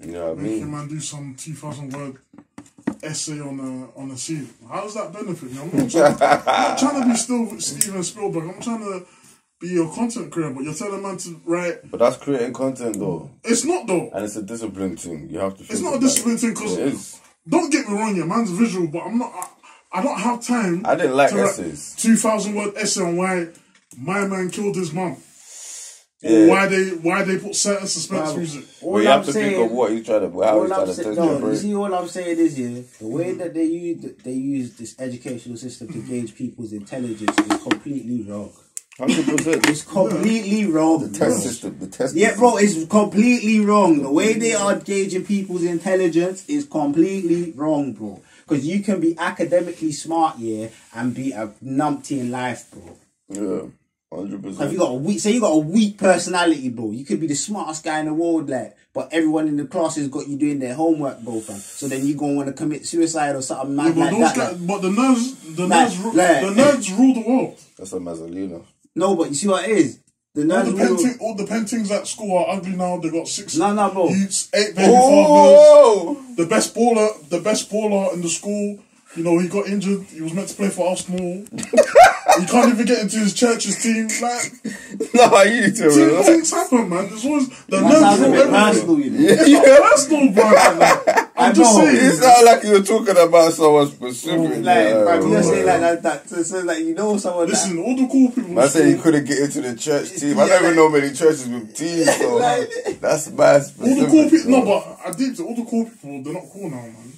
You know what I mean? Making man do some 2,000 word essay on a scene. How does that benefit me? I'm not trying to be still Steven Spielberg. I'm trying to be your content creator, but you're telling man to write. But that's creating content, though. It's not, though. And it's a discipline thing. You have to. It's not a discipline thing, because don't get me wrong, yeah, man's visual, but I'm not. I don't have time. I didn't like essays. 2,000 word essay on why my man killed his mum. Yeah. Or why they put certain suspense music. Well, you have to think of what he's trying to, how he's trying to test your brain. You see, all I'm saying is, the way that they use this educational system to gauge people's intelligence is completely wrong. 100%. It's completely wrong. The test system. Bro, it's completely wrong. The way they are gauging people's intelligence is completely wrong, bro. Because you can be academically smart, and be a numpty in life, bro. Yeah. 100%. If you got a weak personality, bro, you could be the smartest guy in the world, like, but everyone in the class has got you doing their homework, bro, fam. So then you gonna want to commit suicide or something mad like that. Guys, but the nerds rule the world. That's a Mazzolino. No, but you see what it is. All the paintings at school are ugly now. They got 6 bro. youths, 8 baby fathers. The best baller in the school. You know, he got injured. He was meant to play for Arsenal. He can't even get into his church's team. Like, no, you need to. Things happen, man. There's always the nerds rule everything. It's not personal, bro. I'm just saying. It's not like you're talking about someone specific. You're saying like that. So like you know someone. Listen, all the cool people. I say he couldn't get into the church team. I don't even know many churches with teams. So that's bad. All the cool people. No, but I did. All the cool people. They're not cool now, man.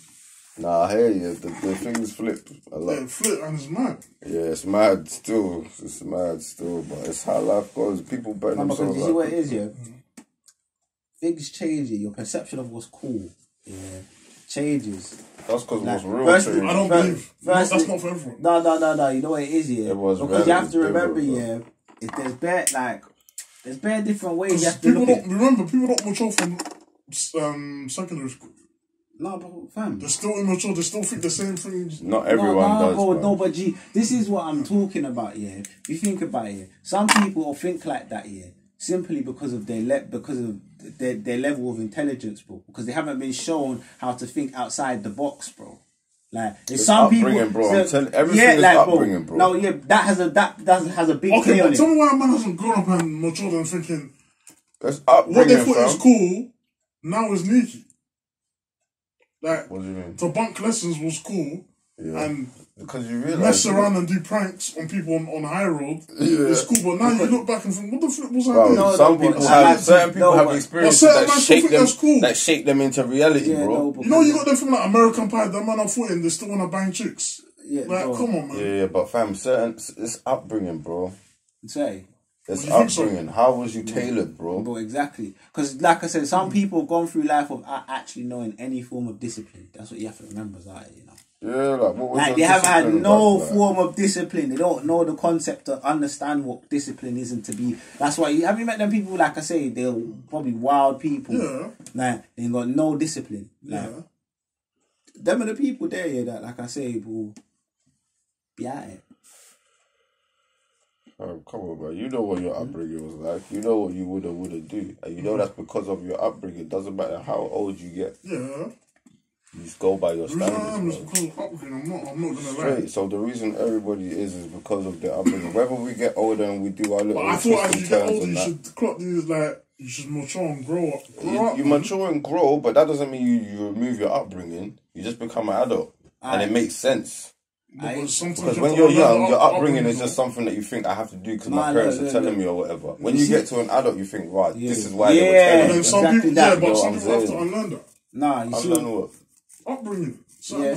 Nah, I hear you. The things flip a lot. Yeah, flip and it's mad. Yeah, it's mad still. It's mad still, but it's how life goes. People burn themselves. Because you see what it is, things change. Your perception of what's cool, changes. That's because what's real changes. I don't believe. That's not for everyone. No. You know what it is, because you have to remember, if there's bare different ways you have to look at. Remember, people don't mature from secondary school. No, but fam, they're still immature. They still think the same things. Not everyone does. Bro, but G, this is what I'm talking about. You think about it. Some people think like that. simply because of their level of intelligence, bro. Because they haven't been shown how to think outside the box, bro. Like there's some people, bro. Everything is upbringing, bro. No, yeah, that has a big Okay, play on but it. tell me why a man hasn't grown up and matured and thinking It's upbringing, what they thought fam. is cool now is sneaky. Like What do you mean? to bunk lessons was cool, and because you realise mess around and do pranks on people on high road. It's cool, but now you look back and think, what the flip was I doing? Bro, some people have certain people have experiences that shape them into reality, bro. You know, you got them from like American Pie, the man I'm footing, they still want to bang chicks. Yeah, like, bro. come on, man. Yeah, but fam, it's upbringing, bro. Say. It's upbringing. How was you tailored, bro? Bro, exactly. Because, like I said, some people have gone through life without actually knowing any form of discipline. That's what you have to remember, you know. Yeah, like what was they haven't had no form of discipline. They don't know the concept to understand what discipline isn't to be. That's why have you met them people? Like I say, they're probably wild people. Yeah. Like they ain't got no discipline. Like, Yeah. them are the people there. Yeah, that like I say, will be at it. Oh, come on, bro. You know what your upbringing was like. You know what you woulda do. And you know that's because of your upbringing. It doesn't matter how old you get. Yeah. You just go by your The reason I am standards, is bro. because of upbringing. I'm not gonna lie. Straight. So the reason everybody is because of their upbringing. Whether we get older and we do our little But I thought as twisting you get turns older, and you that, should clock these like you should mature and grow up. you mature and grow, but that doesn't mean you remove your upbringing. You just become an adult, and it makes sense. Because when you're young, your upbringing is just something that you think I have to do because my parents are telling me or whatever. When you get to an adult, you think, right, this is why they were telling And me. then some people, but some people have to unlearn that. Nah, you see. What? Upbringing. Yeah,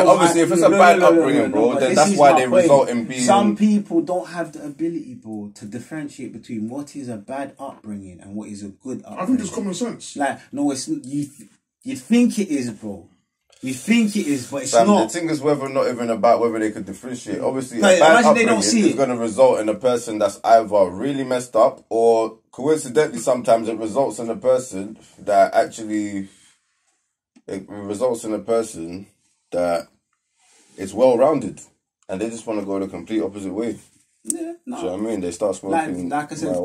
obviously, if it's a bad upbringing, bro, then that's why they result in being. Some people don't have the ability, bro, to differentiate between what is a bad upbringing and what is a good upbringing. I think it's common sense. Like, no, it's you think it is, bro. You think it is, but it's Sam, not. the thing is not even about whether they could differentiate. Obviously, But a bad imagine they upbringing don't see is it. going to result in a person that's either really messed up or coincidentally sometimes it results in a person that actually... It results in a person that is well-rounded and they just want to go the complete opposite way. Yeah, no. Do you know what I mean? They start smoking like I said,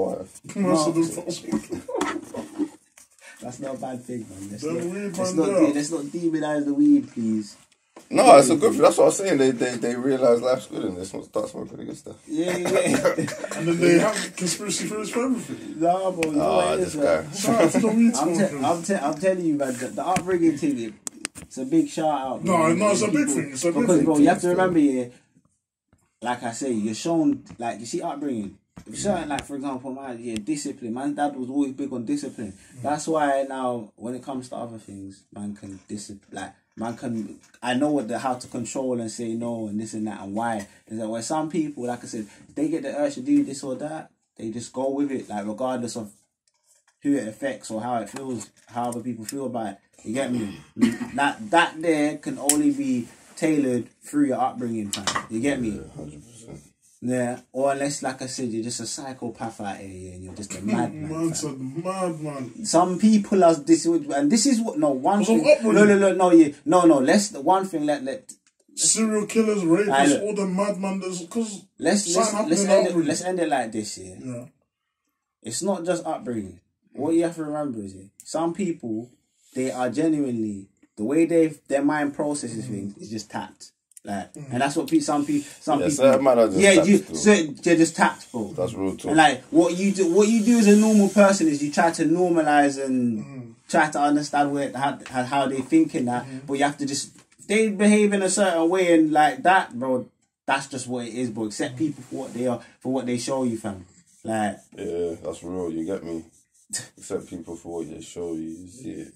that's not a bad thing, man. Let's not demonize the weed, please. No, it's a good thing. That's what I was saying. They realise life's good and they start smoking the good stuff. Yeah. And then they have conspiracy theories for everything. No, bro. This guy. Shout out to the weed smokers. I'm telling you, man, the upbringing thing, it's a big shout out. No, man. it's a big thing. It's a big Because, thing. bro, you have to remember, like I say, you're shown, like, you see upbringing. Certain, like, for example, discipline. My dad was always big on discipline. That's why now, when it comes to other things, man can I know how to control and say no and this and that and why. Is that where some people, like I said, they get the urge to do this or that, they just go with it, like regardless of who it affects or how it feels, how other people feel about it. You get me? That there can only be tailored through your upbringing, fam. You get me? 100%. Yeah, or unless, like I said, you're just a psychopath out here and you're just a madman. Man's a madman. Some people are this, and this is what one thing. Let's the one thing let serial killers, rapists, all the madman. Because let's end it like this. Yeah, it's not just upbringing. What you have to remember is some people, they are genuinely the way their mind processes things is just tapped. Like, and that's what some people. Certain man are just they're just tapped, bro. That's real talk. And like what you do as a normal person is you try to normalize and try to understand how they think in that, but you have to just they behave in a certain way and like that, bro. That's just what it is, bro. Accept people for what they are, for what they show you, fam. Like yeah, that's real. You get me? Accept people for what they show you. You see it.